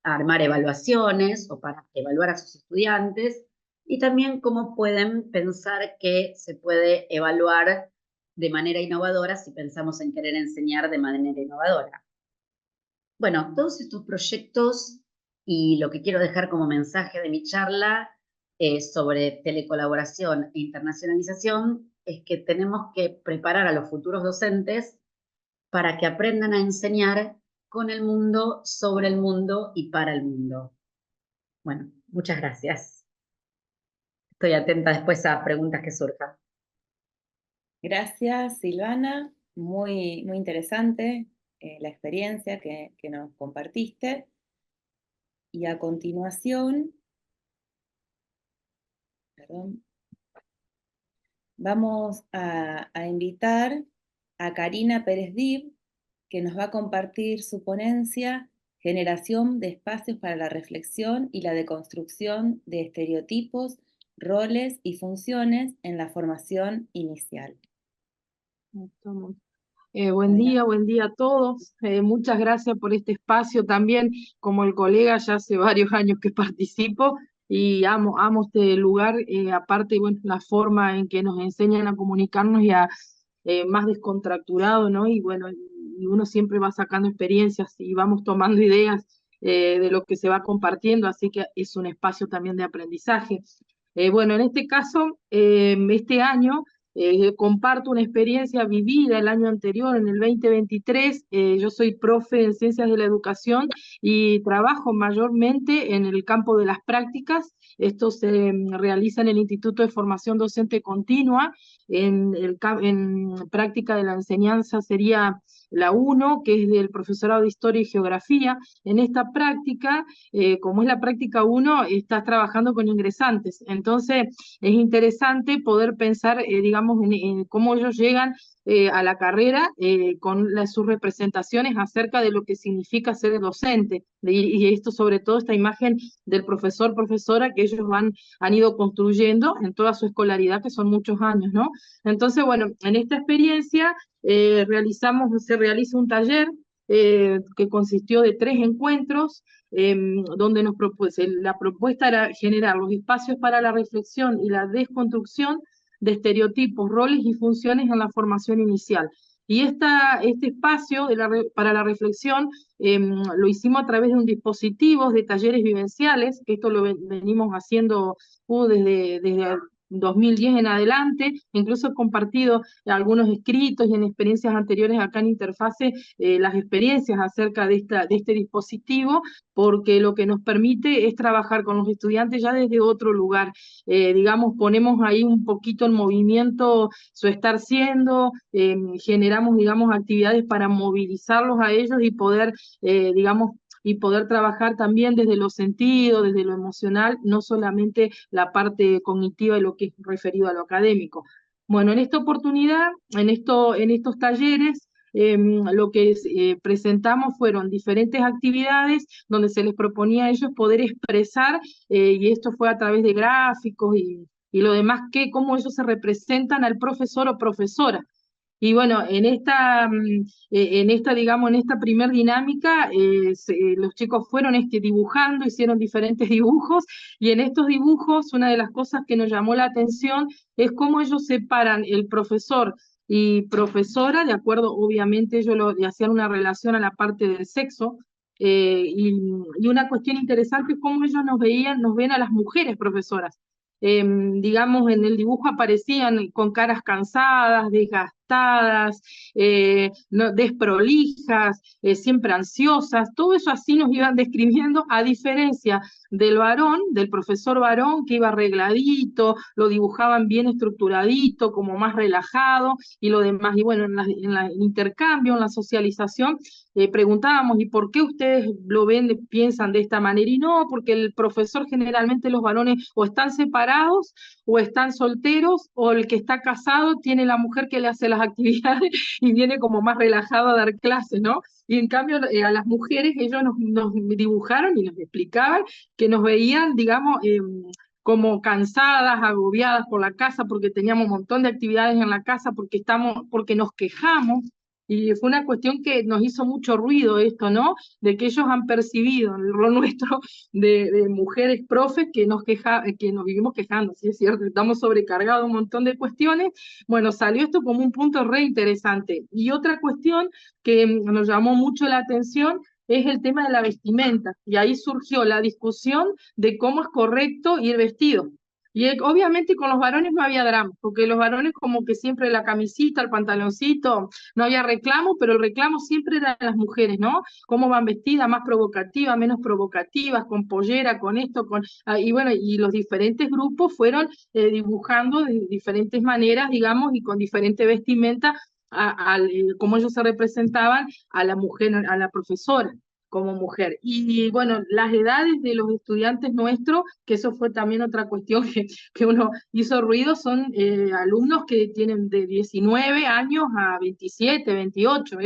armar evaluaciones o para evaluar a sus estudiantes y también cómo pueden pensar que se puede evaluar de manera innovadora si pensamos en querer enseñar de manera innovadora. Bueno, todos estos proyectos y lo que quiero dejar como mensaje de mi charla sobre telecolaboración e internacionalización es que tenemos que preparar a los futuros docentes para que aprendan a enseñar con el mundo, sobre el mundo y para el mundo. Bueno, muchas gracias. Estoy atenta después a preguntas que surjan. Gracias, Silvana. Muy, muy interesante la experiencia que nos compartiste. Y a continuación, perdón, vamos a invitar a Karina Pérez Dib, que nos va a compartir su ponencia Generación de espacios para la reflexión y la deconstrucción de estereotipos, roles y funciones en la formación inicial. Estamos. Buen día a todos. Muchas gracias por este espacio también. Como el colega, ya hace varios años que participo y amo este lugar. Aparte, bueno, la forma en que nos enseñan a comunicarnos y a más descontracturado, ¿no? Y bueno, y uno siempre va sacando experiencias y vamos tomando ideas de lo que se va compartiendo, así que es un espacio también de aprendizaje. Bueno, en este caso, este año comparto una experiencia vivida el año anterior, en el 2023. Yo soy profe en Ciencias de la Educación y trabajo mayormente en el campo de las prácticas. Esto se realiza en el Instituto de Formación Docente Continua. En práctica de la enseñanza sería la 1, que es del profesorado de Historia y Geografía. En esta práctica, como es la práctica 1, estás trabajando con ingresantes. Entonces, es interesante poder pensar, digamos, en cómo ellos llegan a la carrera con sus representaciones acerca de lo que significa ser docente. Y esto, sobre todo, esta imagen del profesor, profesora, que ellos han ido construyendo en toda su escolaridad, que son muchos años, ¿no? Entonces, bueno, en esta experiencia se realiza un taller que consistió de 3 encuentros, donde la propuesta era generar los espacios para la reflexión y la desconstrucción de estereotipos, roles y funciones en la formación inicial. Y este espacio para la reflexión lo hicimos a través de un dispositivo de talleres vivenciales, que esto lo venimos haciendo desde 2010 en adelante. Incluso he compartido algunos escritos y en experiencias anteriores acá en Interfase las experiencias acerca de este dispositivo, porque lo que nos permite es trabajar con los estudiantes ya desde otro lugar. Digamos, ponemos ahí un poquito en movimiento su estar siendo, generamos, digamos, actividades para movilizarlos a ellos y poder, digamos, y poder trabajar también desde los sentidos, desde lo emocional, no solamente la parte cognitiva de lo que es referido a lo académico. Bueno, en esta oportunidad, en estos talleres, lo que presentamos fueron diferentes actividades donde se les proponía a ellos poder expresar, y esto fue a través de gráficos y lo demás, cómo ellos se representan al profesor o profesora. Y bueno, digamos, en esta primer dinámica, los chicos fueron dibujando, hicieron diferentes dibujos, y en estos dibujos una de las cosas que nos llamó la atención es cómo ellos separan el profesor y profesora, de acuerdo, obviamente ellos le hacían una relación a la parte del sexo, y una cuestión interesante es cómo ellos nos ven a las mujeres profesoras. Digamos, en el dibujo aparecían con caras cansadas, desgastadas, desprolijas, siempre ansiosas. Todo eso así nos iban describiendo, a diferencia del varón, del profesor varón, que iba arregladito, lo dibujaban bien estructuradito, como más relajado, y lo demás. Y bueno, en el intercambio, en la socialización, preguntábamos, ¿y por qué ustedes lo piensan de esta manera? Y no, porque el profesor, generalmente los varones o están separados o están solteros, o el que está casado tiene la mujer que le hace las actividades y viene como más relajado a dar clases, ¿no? Y en cambio a las mujeres ellos nos dibujaron y nos explicaban que nos veían, digamos, como cansadas, agobiadas por la casa, porque teníamos un montón de actividades en la casa, porque nos quejamos. Y fue una cuestión que nos hizo mucho ruido esto, ¿no? De que ellos han percibido el rol nuestro de mujeres profes que nos vivimos quejando, sí es cierto, estamos sobrecargados un montón de cuestiones. Bueno, salió esto como un punto re interesante. Y otra cuestión que nos llamó mucho la atención es el tema de la vestimenta. Y ahí surgió la discusión de cómo es correcto ir vestido. Y obviamente con los varones no había drama, porque los varones como que siempre la camisita, el pantaloncito, no había reclamo, pero el reclamo siempre era de las mujeres, ¿no? Cómo van vestidas, más provocativas, menos provocativas, con pollera, con esto, y bueno, y los diferentes grupos fueron dibujando de diferentes maneras, digamos, y con diferente vestimenta, cómo ellos se representaban a la mujer, a la profesora como mujer. Y bueno, las edades de los estudiantes nuestros, que eso fue también otra cuestión que uno hizo ruido, son alumnos que tienen de 19 años a 27, 28,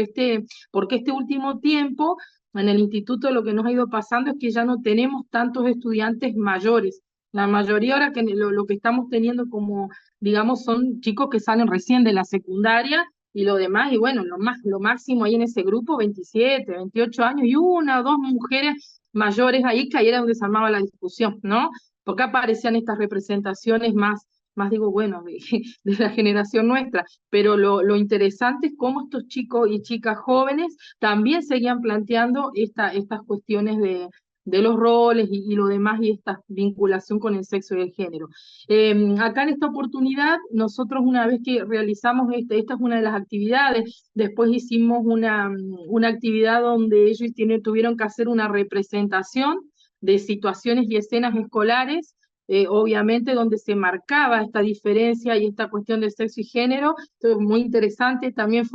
porque este último tiempo en el instituto lo que nos ha ido pasando es que ya no tenemos tantos estudiantes mayores. La mayoría ahora que lo que estamos teniendo como, digamos, son chicos que salen recién de la secundaria y lo demás, y bueno, lo máximo ahí en ese grupo, 27, 28 años, y una o dos mujeres mayores ahí, que ahí era donde se armaba la discusión, ¿no? Porque aparecían estas representaciones más digo, bueno, de la generación nuestra, pero lo interesante es cómo estos chicos y chicas jóvenes también seguían planteando estas cuestiones de los roles y lo demás y esta vinculación con el sexo y el género. Acá en esta oportunidad, nosotros una vez que realizamos esta es una de las actividades, después hicimos una actividad donde ellos tuvieron que hacer una representación de situaciones y escenas escolares, obviamente donde se marcaba esta diferencia y esta cuestión de sexo y género. Esto muy interesante, también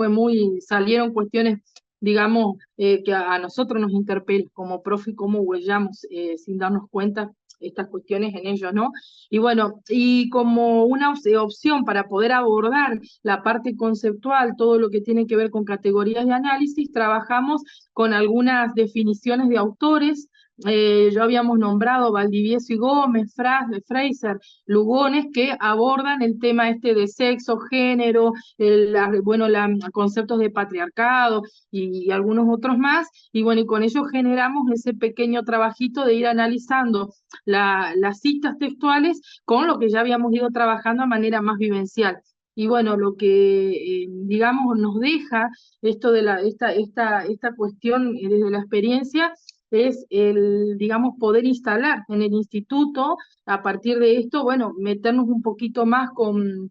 salieron cuestiones, digamos, que a nosotros nos interpela como profe, cómo huellamos sin darnos cuenta estas cuestiones en ellos, ¿no? Y bueno, y como una opción para poder abordar la parte conceptual, todo lo que tiene que ver con categorías de análisis, trabajamos con algunas definiciones de autores. Ya habíamos nombrado Valdivieso y Gómez, Fraser, Lugones, que abordan el tema de sexo, género, conceptos de patriarcado y algunos otros más, y bueno, y con ello generamos ese pequeño trabajito de ir analizando las citas textuales con lo que ya habíamos ido trabajando de manera más vivencial. Y bueno, lo que, digamos, nos deja esto de esta cuestión desde la experiencia es digamos, poder instalar en el instituto, a partir de esto, bueno, meternos un poquito más con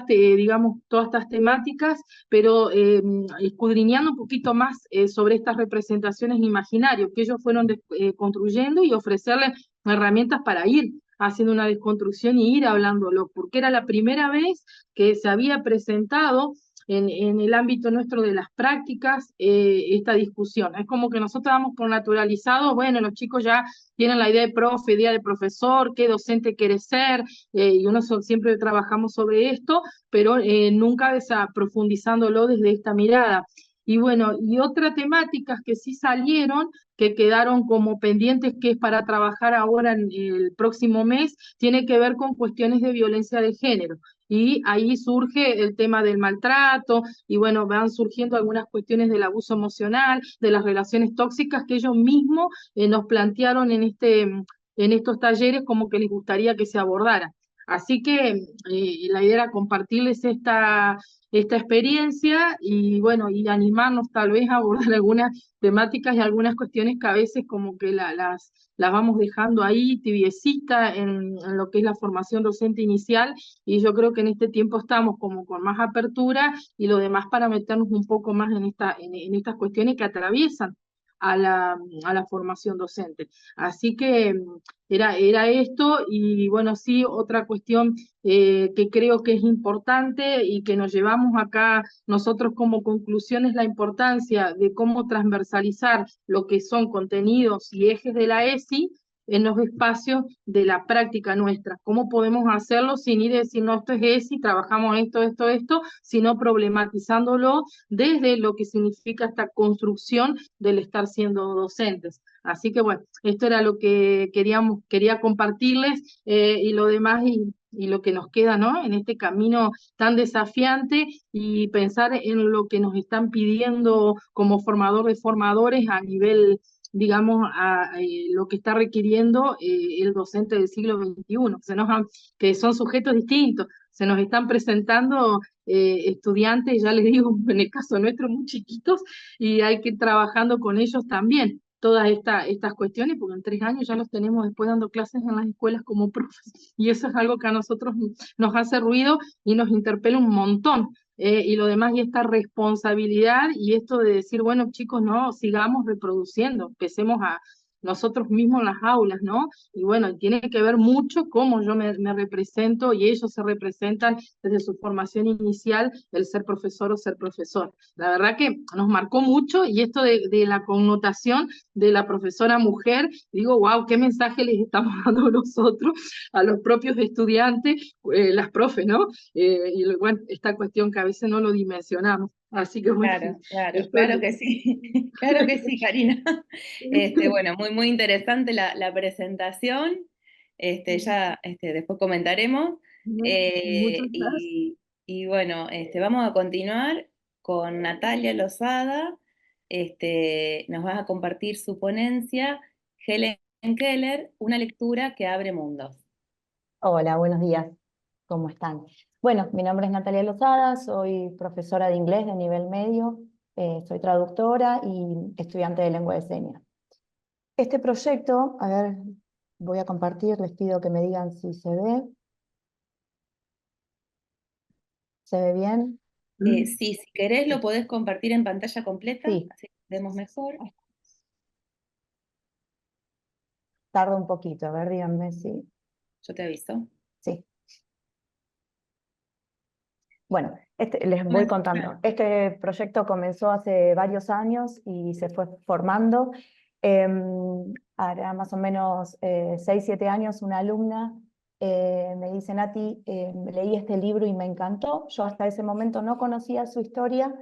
digamos, todas estas temáticas, pero escudriñando un poquito más sobre estas representaciones imaginarias que ellos fueron construyendo y ofrecerles herramientas para ir haciendo una desconstrucción y ir hablándolo, porque era la primera vez que se había presentado en el ámbito nuestro de las prácticas esta discusión. Es como que nosotros damos por naturalizado, bueno, los chicos ya tienen la idea de profe, idea de profesor, qué docente quiere ser, y siempre trabajamos sobre esto, pero nunca profundizándolo desde esta mirada. Y bueno, y otras temáticas que sí salieron, que quedaron como pendientes, que es para trabajar ahora en el próximo mes, tiene que ver con cuestiones de violencia de género. Y ahí surge el tema del maltrato, y bueno, van surgiendo algunas cuestiones del abuso emocional, de las relaciones tóxicas que ellos mismos nos plantearon en estos talleres como que les gustaría que se abordara. Así que la idea era compartirles esta experiencia y bueno, y animarnos tal vez a abordar algunas temáticas y algunas cuestiones que a veces como que las vamos dejando ahí tibiecita en lo que es la formación docente inicial, y yo creo que en este tiempo estamos como con más apertura y lo demás para meternos un poco más en estas cuestiones que atraviesan a la formación docente. Así que era esto, y bueno, sí, otra cuestión que creo que es importante y que nos llevamos acá nosotros como conclusión es la importancia de cómo transversalizar lo que son contenidos y ejes de la ESI en los espacios de la práctica nuestra. ¿Cómo podemos hacerlo sin ir a decir, no, esto es ESI, trabajamos esto, sino problematizándolo desde lo que significa esta construcción del estar siendo docentes? Así que bueno, esto era lo que quería compartirles, y lo demás y lo que nos queda, ¿no? En este camino tan desafiante, y pensar en lo que nos están pidiendo como formador de formadores a nivel, digamos, lo que está requiriendo el docente del siglo XXI, que son sujetos distintos. Se nos están presentando estudiantes, ya les digo, en el caso nuestro, muy chiquitos, y hay que ir trabajando con ellos también. todas estas cuestiones, porque en 3 años ya los tenemos después dando clases en las escuelas como profes, y eso es algo que a nosotros nos hace ruido y nos interpela un montón. Y lo demás, y esta responsabilidad y esto de decir, bueno, chicos, no, sigamos reproduciendo, empecemos a nosotros mismos en las aulas, ¿no? Y bueno, tiene que ver mucho cómo yo me represento y ellos se representan desde su formación inicial, el ser profesor o ser profesor. La verdad que nos marcó mucho, y esto de la connotación de la profesora mujer, digo, wow, qué mensaje les estamos dando nosotros a los propios estudiantes, las profes, ¿no? Y bueno, esta cuestión que a veces no lo dimensionamos. Así que bueno, Claro que sí, claro que sí, Karina. Bueno, muy interesante la presentación. Ya después comentaremos. muchas gracias. Y bueno, vamos a continuar con Natalia Lozada. Nos va a compartir su ponencia, Helen Keller, una lectura que abre mundos. Hola, buenos días. ¿Cómo están? Bueno, mi nombre es Natalia Lozada, soy profesora de inglés de nivel medio, soy traductora y estudiante de lengua de señas. Este proyecto, a ver, voy a compartir, les pido que me digan si se ve. ¿Se ve bien? Sí, si querés lo podés compartir en pantalla completa, Sí. así vemos mejor. Tarda un poquito, a ver, díganme si... Yo te aviso. Sí. Bueno, les voy contando. Este proyecto comenzó hace varios años y se fue formando. Hará más o menos 6, 7 años una alumna me dice, Nati, leí este libro y me encantó. Yo hasta ese momento no conocía su historia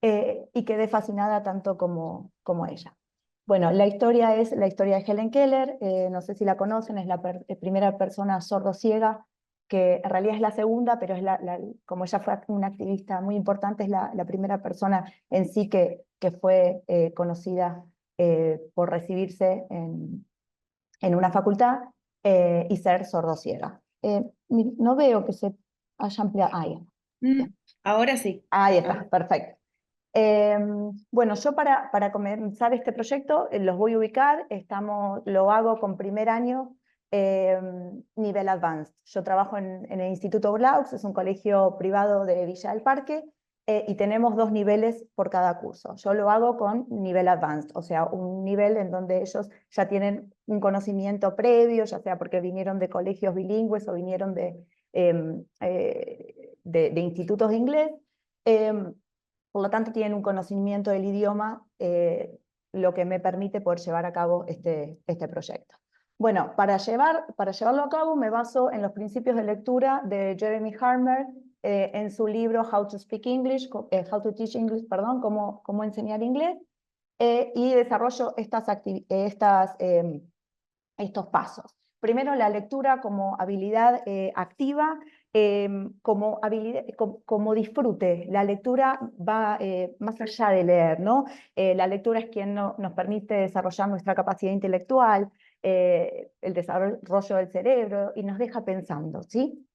y quedé fascinada tanto como ella. Bueno, la historia es la historia de Helen Keller. No sé si la conocen, es la primera persona sordo-ciega, que en realidad es la segunda, pero es como ella fue una activista muy importante, es la primera persona en sí que fue conocida por recibirse en una facultad y ser sordo-ciega. No veo que se haya ampliado. Ahora sí. Ahí está, perfecto. Bueno, yo para comenzar este proyecto los voy a ubicar, lo hago con primer año nivel advanced. Yo trabajo en el Instituto Blaux, es un colegio privado de Villa del Parque, y tenemos 2 niveles por cada curso. Yo lo hago con nivel advanced, o sea, un nivel en donde ellos ya tienen un conocimiento previo, ya sea porque vinieron de colegios bilingües o vinieron de institutos de inglés. Por lo tanto, tienen un conocimiento del idioma, lo que me permite poder llevar a cabo este proyecto. Bueno, para llevarlo a cabo me baso en los principios de lectura de Jeremy Harmer, en su libro How to Speak English, How to Teach English, perdón, cómo enseñar inglés, y desarrollo estos pasos. Primero, la lectura como habilidad activa, como disfrute. La lectura va más allá de leer, ¿no? La lectura es quien nos permite desarrollar nuestra capacidad intelectual, el desarrollo del cerebro, y nos deja pensando, ¿sí?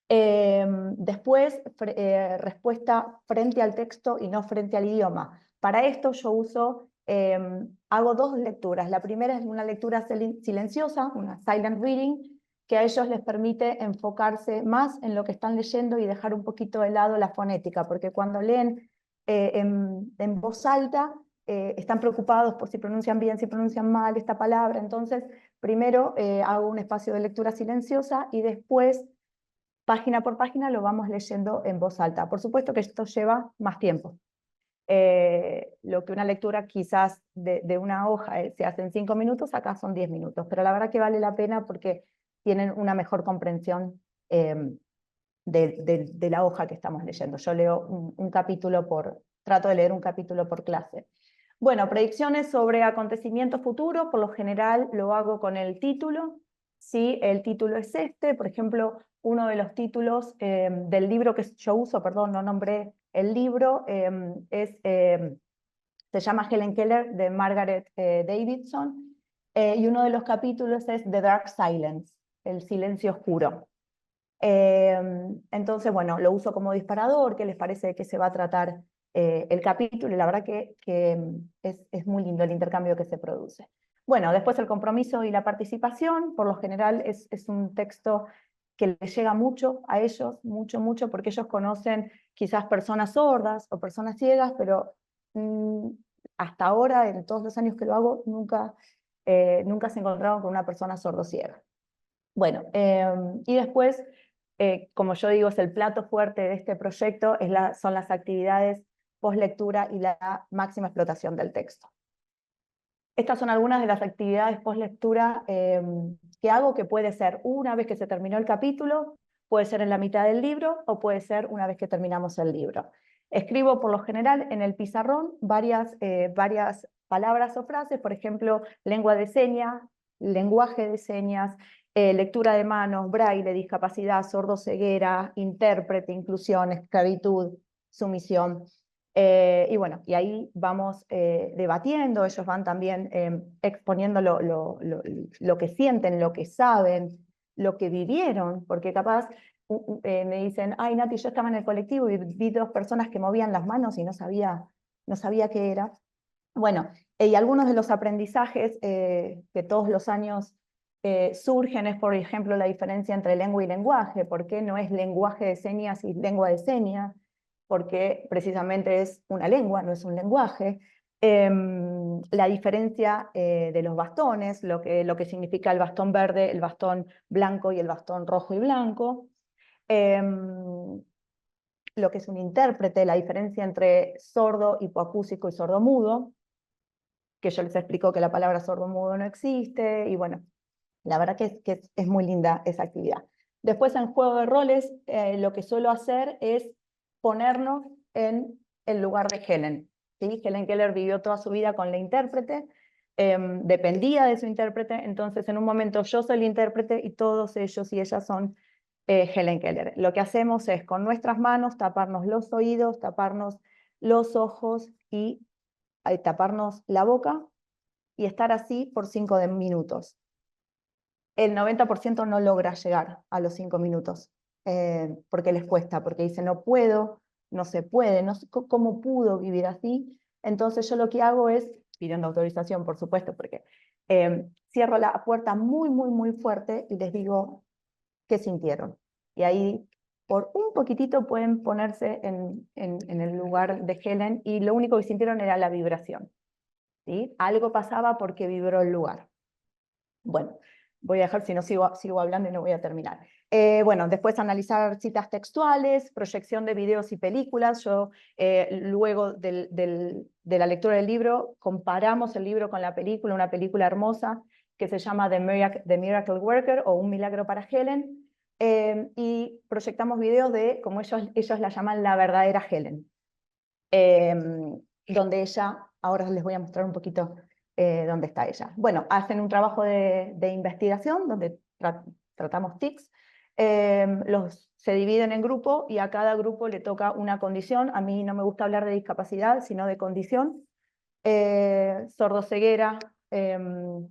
Después, respuesta frente al texto y no frente al idioma. Para esto yo hago 2 lecturas. La primera es una lectura silenciosa, una silent reading, que a ellos les permite enfocarse más en lo que están leyendo y dejar un poquito de lado la fonética, porque cuando leen en voz alta están preocupados por si pronuncian bien, si pronuncian mal esta palabra. Entonces, primero hago un espacio de lectura silenciosa y después, página por página, lo vamos leyendo en voz alta. Por supuesto que esto lleva más tiempo. Lo que una lectura quizás de una hoja se hace en 5 minutos, acá son 10 minutos, pero la verdad que vale la pena porque tienen una mejor comprensión de la hoja que estamos leyendo. Yo leo un capítulo trato de leer un capítulo por clase. Bueno, predicciones sobre acontecimientos futuros, por lo general lo hago con el título. Si el título es por ejemplo, uno de los títulos del libro que yo uso, perdón, no nombré el libro, se llama Helen Keller, de Margaret Davidson, y uno de los capítulos es The Dark Silence, el silencio oscuro. Entonces, bueno, lo uso como disparador. ¿Qué les parece que se va a tratar el capítulo, y la verdad que es muy lindo el intercambio que se produce. Bueno, después el compromiso y la participación, por lo general es un texto que les llega mucho a ellos, mucho, porque ellos conocen quizás personas sordas o personas ciegas, pero hasta ahora, en todos los años que lo hago, nunca se encontraron con una persona sordo-ciega. Bueno, y después, como yo digo, es el plato fuerte de este proyecto, son las actividades post-lectura y la máxima explotación del texto. Estas son algunas de las actividades post-lectura que hago, que puede ser una vez que se terminó el capítulo, puede ser en la mitad del libro, o puede ser una vez que terminamos el libro. Escribo por lo general en el pizarrón varias palabras o frases, por ejemplo, lengua de señas, lenguaje de señas, lectura de manos, braille, discapacidad, sordo-ceguera, intérprete, inclusión, esclavitud, sumisión. Y bueno, y ahí vamos debatiendo, ellos van también exponiendo lo que sienten, lo que saben, lo que vivieron, porque capaz me dicen, ay Nati, yo estaba en el colectivo y vi 2 personas que movían las manos y no sabía qué era. Bueno, y algunos de los aprendizajes que todos los años surgen es, por ejemplo, la diferencia entre lengua y lenguaje. ¿Por qué no es lenguaje de señas y lengua de señas? Porque precisamente es una lengua, no es un lenguaje. La diferencia de los bastones, lo que significa el bastón verde, el bastón blanco y el bastón rojo y blanco. Lo que es un intérprete, la diferencia entre sordo, hipoacúsico y sordomudo, que yo les explico que la palabra sordomudo no existe, y bueno, la verdad que es muy linda esa actividad. Después en juego de roles, lo que suelo hacer es ponernos en el lugar de Helen. ¿Sí? Helen Keller vivió toda su vida con la intérprete, dependía de su intérprete, entonces en un momento yo soy el intérprete y todos ellos y ellas son Helen Keller. Lo que hacemos es con nuestras manos taparnos los oídos, taparnos los ojos y taparnos la boca y estar así por 5 minutos. El 90% no logra llegar a los 5 minutos, porque les cuesta, porque dice no puedo, no se puede, no sé cómo pudo vivir así. Entonces yo lo que hago es, pidiendo autorización por supuesto, porque cierro la puerta muy fuerte y les digo qué sintieron. Y ahí por un poquitito pueden ponerse en el lugar de Helen, y lo único que sintieron era la vibración. ¿Sí? Algo pasaba porque vibró el lugar. Bueno, voy a dejar, si no sigo hablando y no voy a terminar. Bueno, después analizar citas textuales, proyección de videos y películas. Yo, luego de la lectura del libro, comparamos el libro con la película, una película hermosa que se llama The Miracle Worker, o Un milagro para Helen, y proyectamos videos de, como ellos la llaman, la verdadera Helen, donde ella, ahora les voy a mostrar un poquito dónde está ella. Bueno, hacen un trabajo de investigación donde tratamos tics, se dividen en grupo y a cada grupo le toca una condición. A mí no me gusta hablar de discapacidad, sino de condición. Sordoceguera,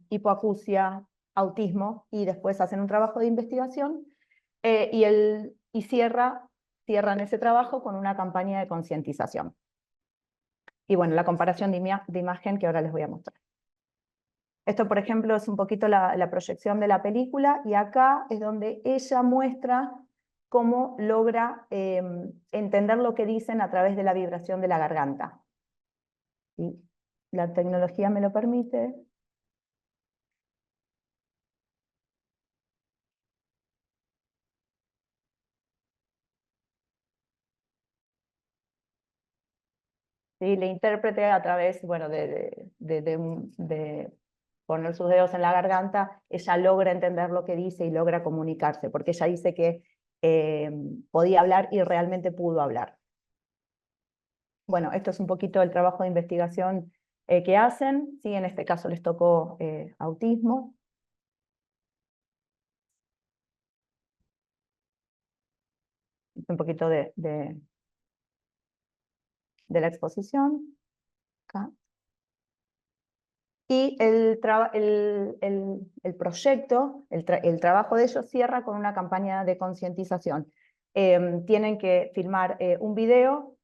hipoacusia, autismo, y después hacen un trabajo de investigación y cierran ese trabajo con una campaña de concientización. Y bueno, la comparación de imagen que ahora les voy a mostrar. Esto, por ejemplo, es un poquito la proyección de la película, y acá es donde ella muestra cómo logra entender lo que dicen a través de la vibración de la garganta. ¿Sí? La tecnología me lo permite. ¿Sí? La intérprete, a través, bueno, de poner sus dedos en la garganta, ella logra entender lo que dice y logra comunicarse, porque ella dice que podía hablar y realmente pudo hablar. Bueno, esto es un poquito el trabajo de investigación que hacen. ¿Sí? En este caso les tocó autismo. Un poquito de la exposición. Acá. Y el proyecto, el trabajo de ellos cierra con una campaña de concientización. Tienen que filmar un video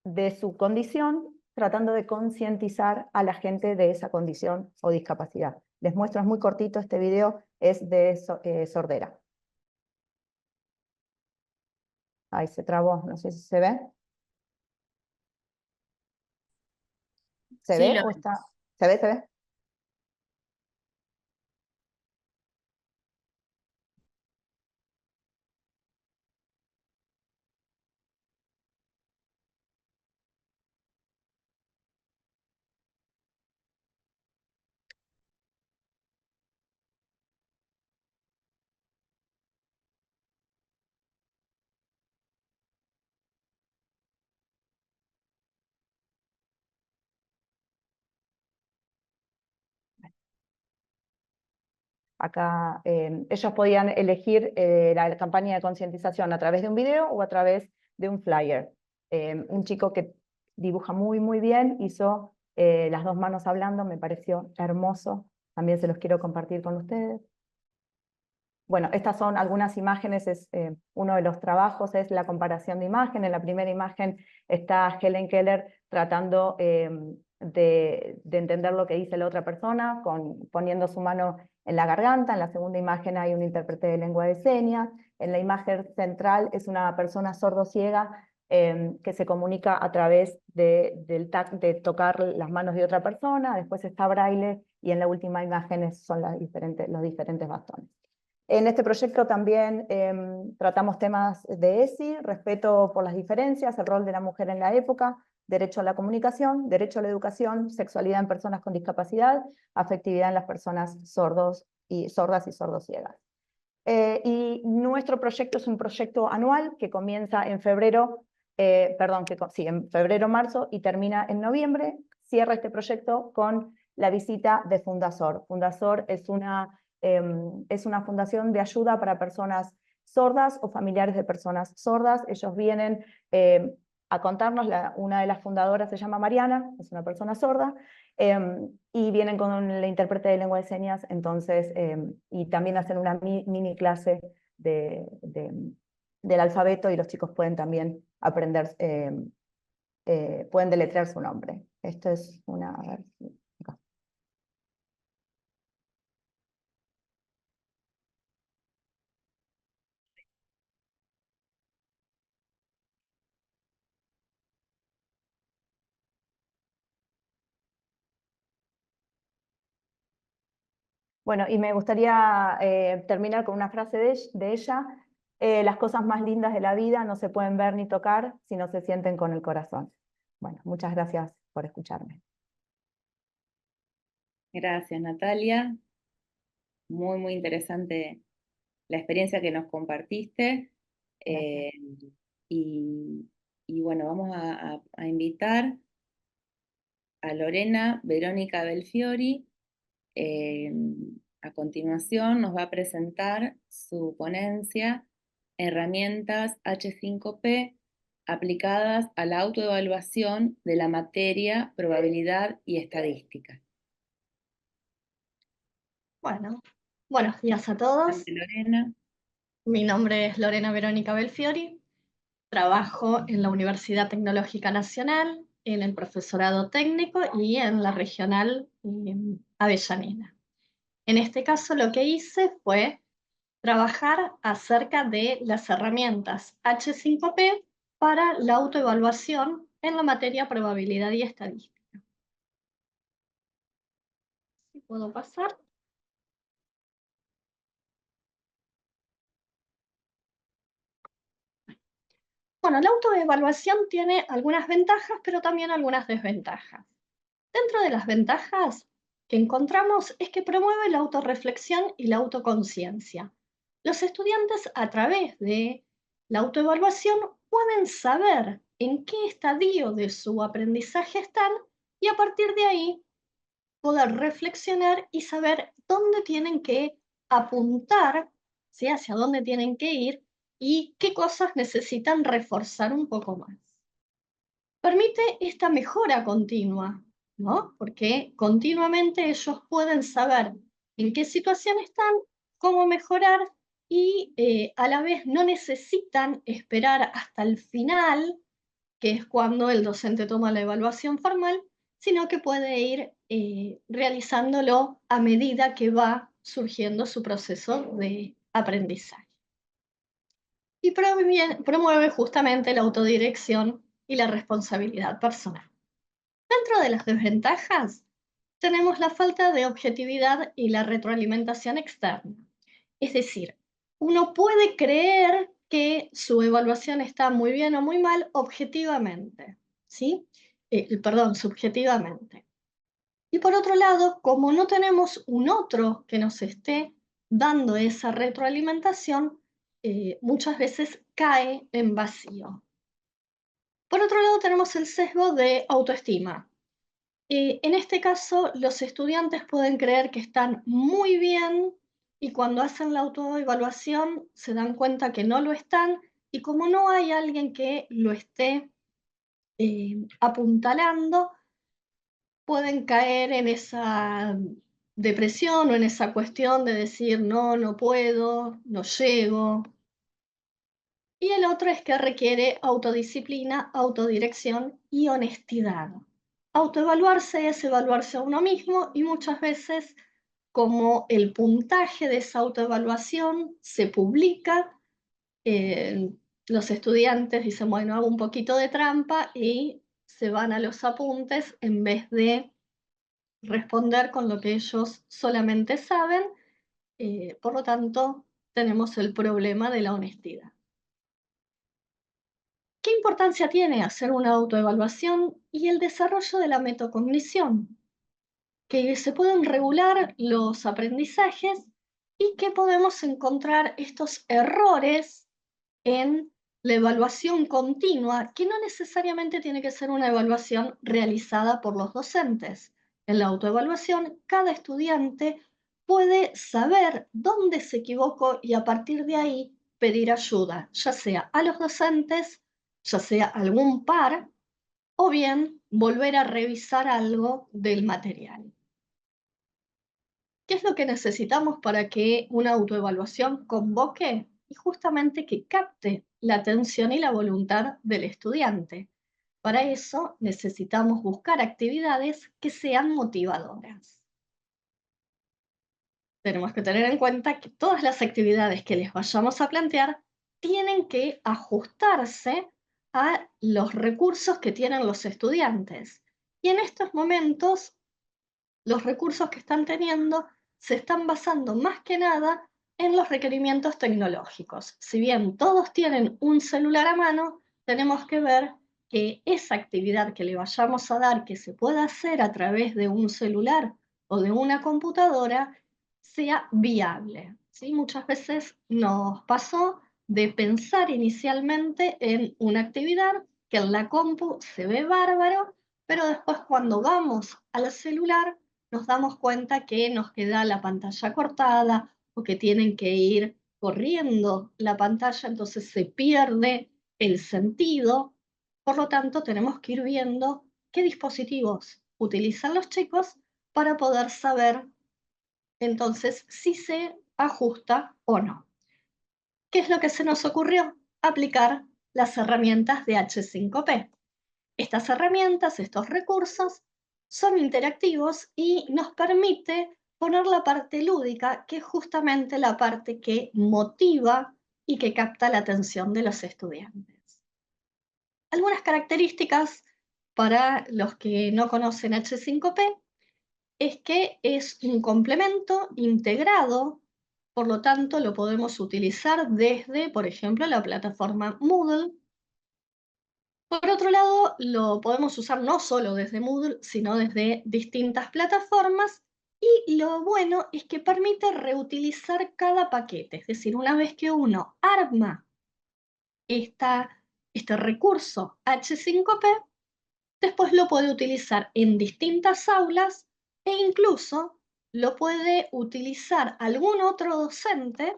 de su condición, tratando de concientizar a la gente de esa condición o discapacidad. Les muestro, es muy cortito este video, es de sordera. Ahí se trabó, no sé si se ve. ¿Se Sí, ve lo o veo. está? ¿Se ve? ¿Se ve? Acá ellos podían elegir la campaña de concientización a través de un video o a través de un flyer. Un chico que dibuja muy, muy bien hizo las dos manos hablando, me pareció hermoso. También se los quiero compartir con ustedes. Bueno, estas son algunas imágenes, uno de los trabajos es la comparación de imagen. En la primera imagen está Helen Keller tratando de entender lo que dice la otra persona, poniendo su mano en la garganta. En la segunda imagen hay un intérprete de lengua de señas. En la imagen central es una persona sordo-ciega que se comunica a través de tocar las manos de otra persona. Después está Braille y en la última imagen son los diferentes bastones. En este proyecto también tratamos temas de ESI, respeto por las diferencias, el rol de la mujer en la época, derecho a la comunicación, derecho a la educación, sexualidad en personas con discapacidad, afectividad en las personas sordas y sordociegas. Y nuestro proyecto es un proyecto anual que comienza en febrero, en febrero-marzo y termina en noviembre. Cierra este proyecto con la visita de Fundasor. Fundasor es una fundación de ayuda para personas sordas o familiares de personas sordas. Ellos vienen a contarnos, una de las fundadoras se llama Mariana, es una persona sorda, y vienen con el intérprete de lengua de señas, entonces, y también hacen una mini clase del alfabeto y los chicos pueden también aprender, pueden deletrear su nombre. Esto es una... A ver, acá. Bueno, y me gustaría terminar con una frase de ella. Las cosas más lindas de la vida no se pueden ver ni tocar si no se sienten con el corazón. Bueno, muchas gracias por escucharme. Gracias, Natalia. Muy, muy interesante la experiencia que nos compartiste. Y bueno, vamos a invitar a Lorena Verónica Belfiori. A continuación nos va a presentar su ponencia Herramientas H5P aplicadas a la autoevaluación de la materia probabilidad y estadística. Bueno, buenos días a todos. Lorena. Mi nombre es Lorena Verónica Belfiori. Trabajo en la Universidad Tecnológica Nacional, en el profesorado técnico y en la regional Avellaneda. En este caso lo que hice fue trabajar acerca de las herramientas H5P para la autoevaluación en la materia probabilidad y estadística. Si puedo pasar. Bueno, la autoevaluación tiene algunas ventajas, pero también algunas desventajas. Dentro de las ventajas que encontramos es que promueve la autorreflexión y la autoconciencia. Los estudiantes a través de la autoevaluación pueden saber en qué estadio de su aprendizaje están y a partir de ahí poder reflexionar y saber dónde tienen que apuntar, ¿sí? Hacia dónde tienen que ir y qué cosas necesitan reforzar un poco más. Permite esta mejora continua, ¿no? Porque continuamente ellos pueden saber en qué situación están, cómo mejorar y a la vez no necesitan esperar hasta el final que es cuando el docente toma la evaluación formal, sino que puede ir realizándolo a medida que va surgiendo su proceso de aprendizaje. Y promueve justamente la autodirección y la responsabilidad personal. Dentro de las desventajas, tenemos la falta de objetividad y la retroalimentación externa. Es decir, uno puede creer que su evaluación está muy bien o muy mal objetivamente, ¿sí? Subjetivamente. Y por otro lado, como no tenemos un otro que nos esté dando esa retroalimentación, muchas veces cae en vacío. Por otro lado, tenemos el sesgo de autoestima. En este caso, los estudiantes pueden creer que están muy bien y cuando hacen la autoevaluación se dan cuenta que no lo están, y como no hay alguien que lo esté apuntalando, pueden caer en esa depresión o en esa cuestión de decir no, no puedo, no llego. Y el otro es que requiere autodisciplina, autodirección y honestidad. Autoevaluarse es evaluarse a uno mismo, y muchas veces, como el puntaje de esa autoevaluación se publica, los estudiantes dicen, bueno, hago un poquito de trampa y se van a los apuntes en vez de responder con lo que ellos solamente saben. Por lo tanto, tenemos el problema de la honestidad. ¿Qué importancia tiene hacer una autoevaluación y el desarrollo de la metacognición? Que se pueden regular los aprendizajes y que podemos encontrar estos errores en la evaluación continua, que no necesariamente tiene que ser una evaluación realizada por los docentes. En la autoevaluación, cada estudiante puede saber dónde se equivocó y a partir de ahí pedir ayuda, ya sea a los docentes, ya sea a algún par, o bien volver a revisar algo del material. ¿Qué es lo que necesitamos para que una autoevaluación convoque? Y justamente que capte la atención y la voluntad del estudiante. Para eso necesitamos buscar actividades que sean motivadoras. Tenemos que tener en cuenta que todas las actividades que les vayamos a plantear tienen que ajustarse a los recursos que tienen los estudiantes. Y en estos momentos, los recursos que están teniendo se están basando más que nada en los requerimientos tecnológicos. Si bien todos tienen un celular a mano, tenemos que ver que esa actividad que le vayamos a dar, que se pueda hacer a través de un celular o de una computadora, sea viable, ¿sí? Muchas veces nos pasó de pensar inicialmente en una actividad que en la compu se ve bárbaro, pero después cuando vamos al celular nos damos cuenta que nos queda la pantalla cortada o que tienen que ir corriendo la pantalla, entonces se pierde el sentido. Por lo tanto, tenemos que ir viendo qué dispositivos utilizan los chicos para poder saber entonces si se ajusta o no. ¿Qué es lo que se nos ocurrió? Aplicar las herramientas de H5P. Estas herramientas, estos recursos, son interactivos y nos permite poner la parte lúdica, que es justamente la parte que motiva y que capta la atención de los estudiantes. Algunas características para los que no conocen H5P es que es un complemento integrado, por lo tanto lo podemos utilizar desde, por ejemplo, la plataforma Moodle. Por otro lado, lo podemos usar no solo desde Moodle, sino desde distintas plataformas, y lo bueno es que permite reutilizar cada paquete. Es decir, una vez que uno arma este recurso H5P, después lo puede utilizar en distintas aulas e incluso lo puede utilizar algún otro docente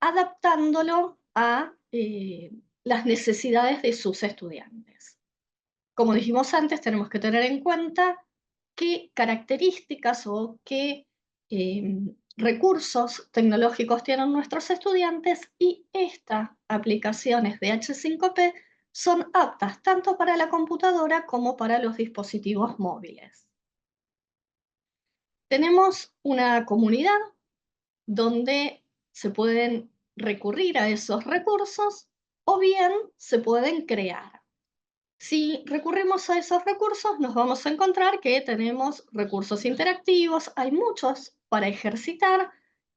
adaptándolo a las necesidades de sus estudiantes. Como dijimos antes, tenemos que tener en cuenta qué características o qué recursos tecnológicos tienen nuestros estudiantes, y estas aplicaciones de H5P son aptas tanto para la computadora como para los dispositivos móviles. Tenemos una comunidad donde se pueden recurrir a esos recursos o bien se pueden crear. Si recurrimos a esos recursos, nos vamos a encontrar que tenemos recursos interactivos, hay muchos para ejercitar,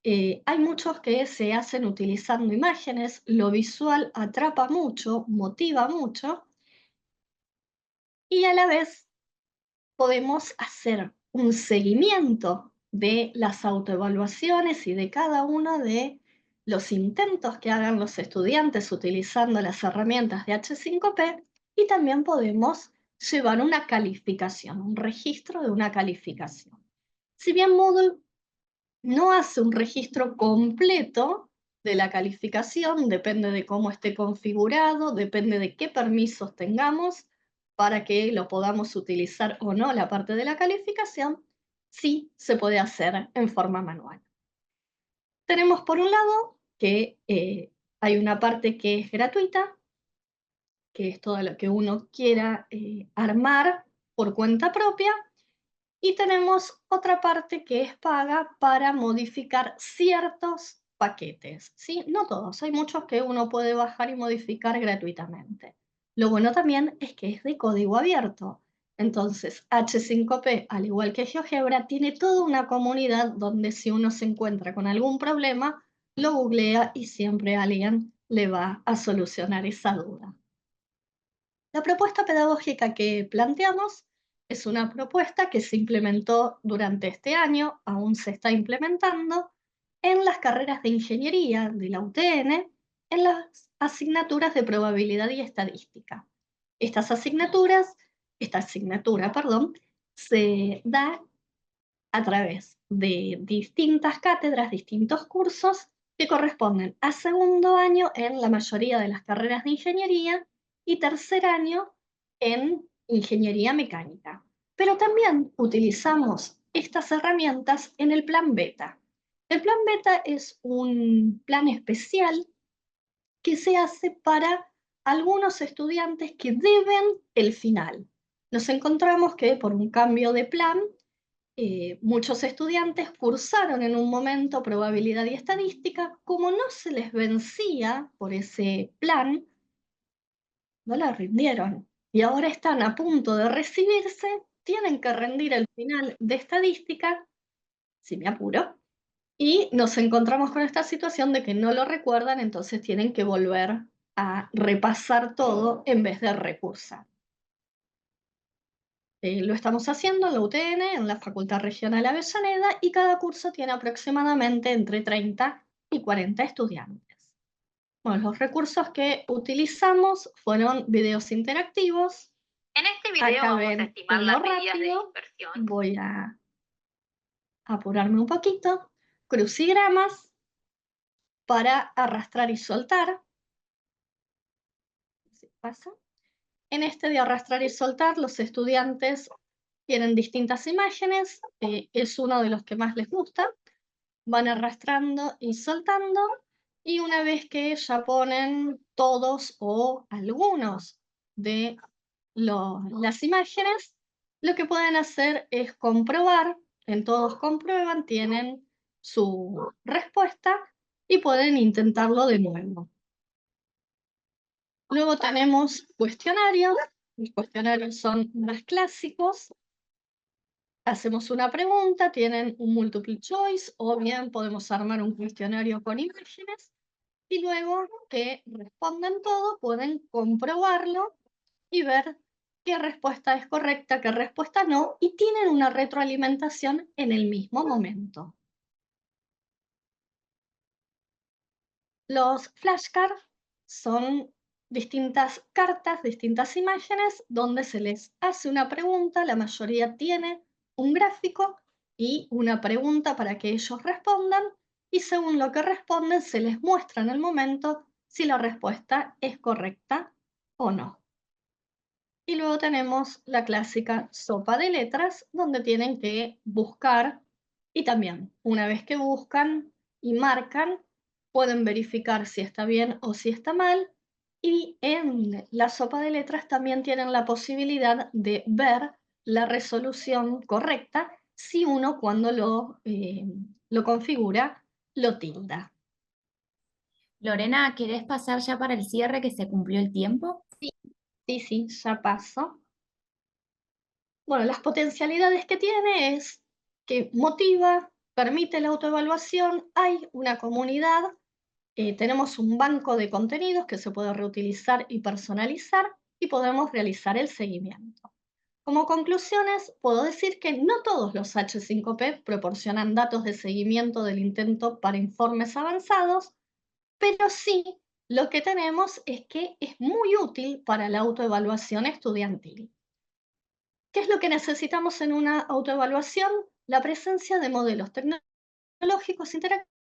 hay muchos que se hacen utilizando imágenes, lo visual atrapa mucho, motiva mucho, y a la vez podemos hacer un seguimiento de las autoevaluaciones y de cada uno de los intentos que hagan los estudiantes utilizando las herramientas de H5P, y también podemos llevar una calificación, un registro de una calificación. Si bien Moodle no hace un registro completo de la calificación, depende de cómo esté configurado, depende de qué permisos tengamos para que lo podamos utilizar o no la parte de la calificación, sí se puede hacer en forma manual. Tenemos por un lado que hay una parte que es gratuita, que es todo lo que uno quiera armar por cuenta propia, y tenemos otra parte que es paga para modificar ciertos paquetes, ¿sí? No todos, hay muchos que uno puede bajar y modificar gratuitamente. Lo bueno también es que es de código abierto. Entonces, H5P, al igual que GeoGebra, tiene toda una comunidad donde si uno se encuentra con algún problema, lo googlea y siempre alguien le va a solucionar esa duda. La propuesta pedagógica que planteamos es una propuesta que se implementó durante este año, aún se está implementando, en las carreras de ingeniería de la UTN, en las asignaturas de probabilidad y estadística. Esta asignatura, se da a través de distintas cátedras, distintos cursos que corresponden a segundo año en la mayoría de las carreras de ingeniería y tercer año en ingeniería mecánica. Pero también utilizamos estas herramientas en el plan beta. El plan beta es un plan especial que se hace para algunos estudiantes que deben el final. Nos encontramos que por un cambio de plan, muchos estudiantes cursaron en un momento probabilidad y estadística, como no se les vencía por ese plan, no la rindieron. Y ahora están a punto de recibirse, tienen que rendir el final de estadística, si me apuro, y nos encontramos con esta situación de que no lo recuerdan, entonces tienen que volver a repasar todo en vez de recursar. Lo estamos haciendo en la UTN, en la Facultad Regional Avellaneda, y cada curso tiene aproximadamente entre 30 y 40 estudiantes. Bueno, los recursos que utilizamos fueron videos interactivos. En este video Acá vamos a ven estimar uno las medidas de rápido. dispersión. Voy a apurarme un poquito. Crucigramas para arrastrar y soltar. ¿Sí pasa? En este de arrastrar y soltar, los estudiantes tienen distintas imágenes, es uno de los que más les gusta, van arrastrando y soltando, y una vez que ya ponen todos o algunos de las imágenes, lo que pueden hacer es comprobar, en todos comprueban, tienen su respuesta y pueden intentarlo de nuevo. Luego tenemos cuestionarios. Los cuestionarios son más clásicos. Hacemos una pregunta, tienen un multiple choice, o bien podemos armar un cuestionario con imágenes, y luego que respondan todo, pueden comprobarlo y ver qué respuesta es correcta, qué respuesta no, y tienen una retroalimentación en el mismo momento. Los flashcards son distintas cartas, distintas imágenes, donde se les hace una pregunta, la mayoría tiene un gráfico y una pregunta para que ellos respondan, y según lo que responden se les muestra en el momento si la respuesta es correcta o no. Y luego tenemos la clásica sopa de letras, donde tienen que buscar, y también una vez que buscan y marcan, pueden verificar si está bien o si está mal, Y en la sopa de letras también tienen la posibilidad de ver la resolución correcta si uno cuando lo configura lo tilda. Lorena, ¿querés pasar ya para el cierre que se cumplió el tiempo? Sí, ya paso. Bueno, las potencialidades que tiene es que motiva, permite la autoevaluación, hay una comunidad, tenemos un banco de contenidos que se puede reutilizar y personalizar y podemos realizar el seguimiento. Como conclusiones, puedo decir que no todos los H5P proporcionan datos de seguimiento del intento para informes avanzados, pero sí lo que tenemos es que es muy útil para la autoevaluación estudiantil. ¿Qué es lo que necesitamos en una autoevaluación? La presencia de modelos tecnológicos interactivos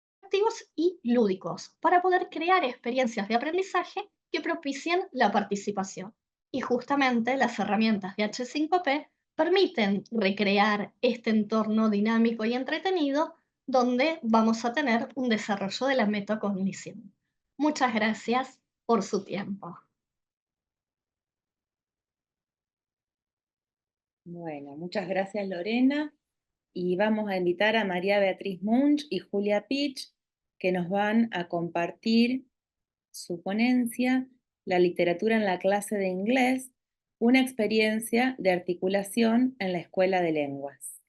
y lúdicos para poder crear experiencias de aprendizaje que propicien la participación. Y justamente las herramientas de H5P permiten recrear este entorno dinámico y entretenido donde vamos a tener un desarrollo de la metacognición. Muchas gracias por su tiempo. Bueno, muchas gracias Lorena. Y vamos a invitar a María Beatriz Munch y Julia Pitch, que nos van a compartir su ponencia, La literatura en la clase de inglés, una experiencia de articulación en la escuela de lenguas.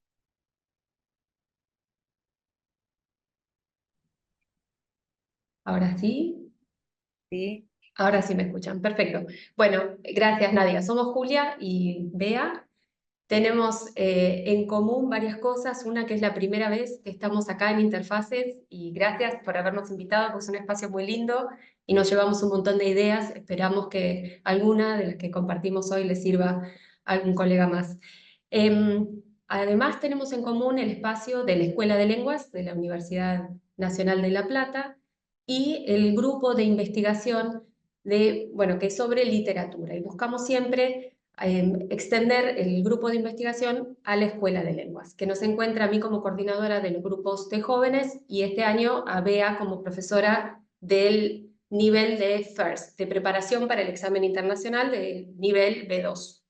Ahora sí. ¿Sí? Ahora sí me escuchan, perfecto. Bueno, gracias Nadia. Somos Julia y Bea. Tenemos en común varias cosas. Una que es la primera vez que estamos acá en Interfaces y gracias por habernos invitado, porque es un espacio muy lindo y nos llevamos un montón de ideas. Esperamos que alguna de las que compartimos hoy les sirva a algún colega más. Además tenemos en común el espacio de la Escuela de Lenguas de la Universidad Nacional de La Plata y el grupo de investigación que es sobre literatura. Y buscamos siempre extender el grupo de investigación a la Escuela de Lenguas, que nos encuentra a mí como coordinadora de los grupos de jóvenes y este año a Bea como profesora del nivel de FIRST, de preparación para el examen internacional del nivel B2.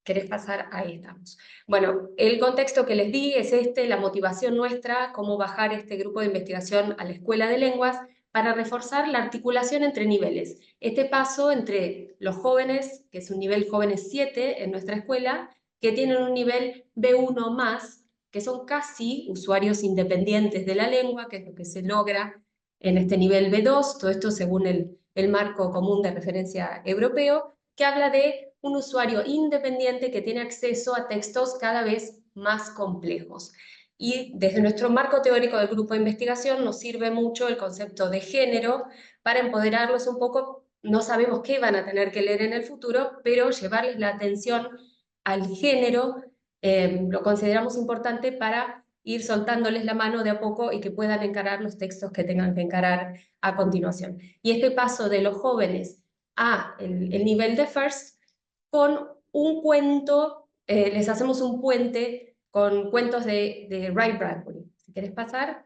¿Querés pasar? Ahí estamos. Bueno, el contexto que les di es la motivación nuestra, cómo bajar este grupo de investigación a la Escuela de Lenguas para reforzar la articulación entre niveles. Este paso entre los jóvenes, que es un nivel jóvenes 7 en nuestra escuela, que tienen un nivel B1 más, que son casi usuarios independientes de la lengua, que es lo que se logra en este nivel B2, todo esto según el marco común de referencia europeo, que habla de un usuario independiente que tiene acceso a textos cada vez más complejos. Y desde nuestro marco teórico del grupo de investigación nos sirve mucho el concepto de género para empoderarlos un poco. No sabemos qué van a tener que leer en el futuro, pero llevarles la atención al género lo consideramos importante para ir soltándoles la mano de a poco y que puedan encarar los textos que tengan que encarar a continuación. Y este paso de los jóvenes a el nivel de FIRST con un cuento, les hacemos un puente con cuentos de Ray Bradbury. Si querés pasar,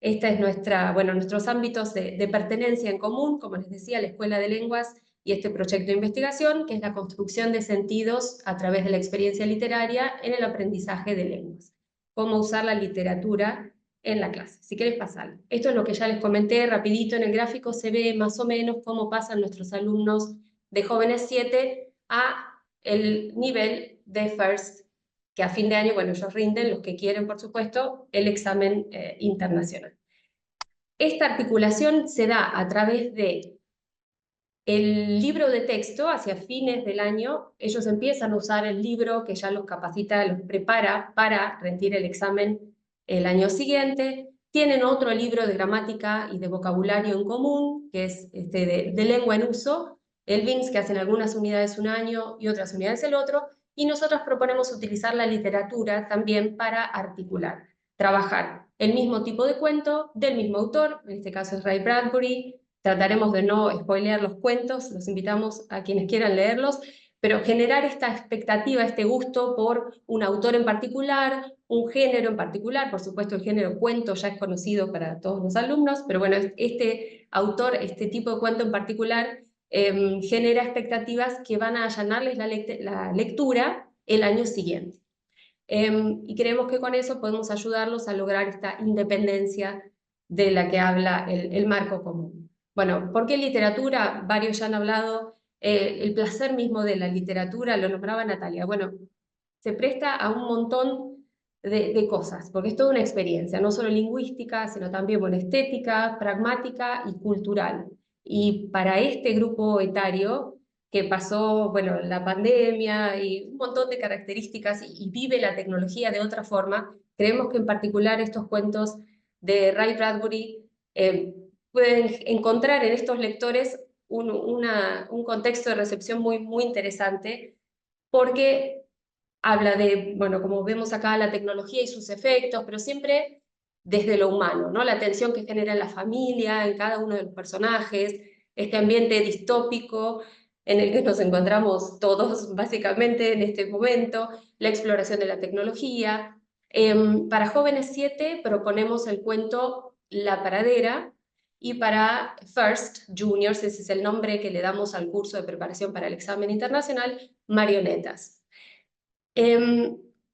esta es nuestros ámbitos de pertenencia en común, como les decía, la Escuela de Lenguas y este proyecto de investigación, que es la construcción de sentidos a través de la experiencia literaria en el aprendizaje de lenguas. Cómo usar la literatura en la clase. Si querés pasar. Esto es lo que ya les comenté rapidito en el gráfico, se ve más o menos cómo pasan nuestros alumnos de jóvenes 7 a el nivel de FIRST, que a fin de año, bueno, ellos rinden, los que quieren, por supuesto, el examen internacional. Esta articulación se da a través de el libro de texto. Hacia fines del año, ellos empiezan a usar el libro que ya los capacita, los prepara para rendir el examen el año siguiente. Tienen otro libro de gramática y de vocabulario en común, que es de lengua en uso, el VINS, que hacen algunas unidades un año y otras unidades el otro, y nosotros proponemos utilizar la literatura también para articular, trabajar el mismo tipo de cuento del mismo autor, en este caso es Ray Bradbury. Trataremos de no spoilear los cuentos, los invitamos a quienes quieran leerlos, pero generar esta expectativa, este gusto por un autor en particular, un género en particular. Por supuesto, el género cuento ya es conocido para todos los alumnos, pero bueno, este autor, este tipo de cuento en particular, genera expectativas que van a allanarles la lectura el año siguiente. Y creemos que con eso podemos ayudarlos a lograr esta independencia de la que habla el marco común. Bueno, ¿por qué literatura? Varios ya han hablado. El placer mismo de la literatura, lo nombraba Natalia. Bueno, se presta a un montón de cosas, porque es toda una experiencia, no solo lingüística, sino también, bueno, estética, pragmática y cultural. Y para este grupo etario, que pasó, bueno, la pandemia y un montón de características y vive la tecnología de otra forma, creemos que en particular estos cuentos de Ray Bradbury pueden encontrar en estos lectores un contexto de recepción muy interesante, porque habla de, bueno, como vemos acá, la tecnología y sus efectos, pero siempre desde lo humano, ¿no? La tensión que genera en la familia, en cada uno de los personajes, este ambiente distópico en el que nos encontramos todos básicamente en este momento, la exploración de la tecnología. Para Jóvenes 7 proponemos el cuento La Pradera, y para First Juniors, ese es el nombre que le damos al curso de preparación para el examen internacional, Marionetas.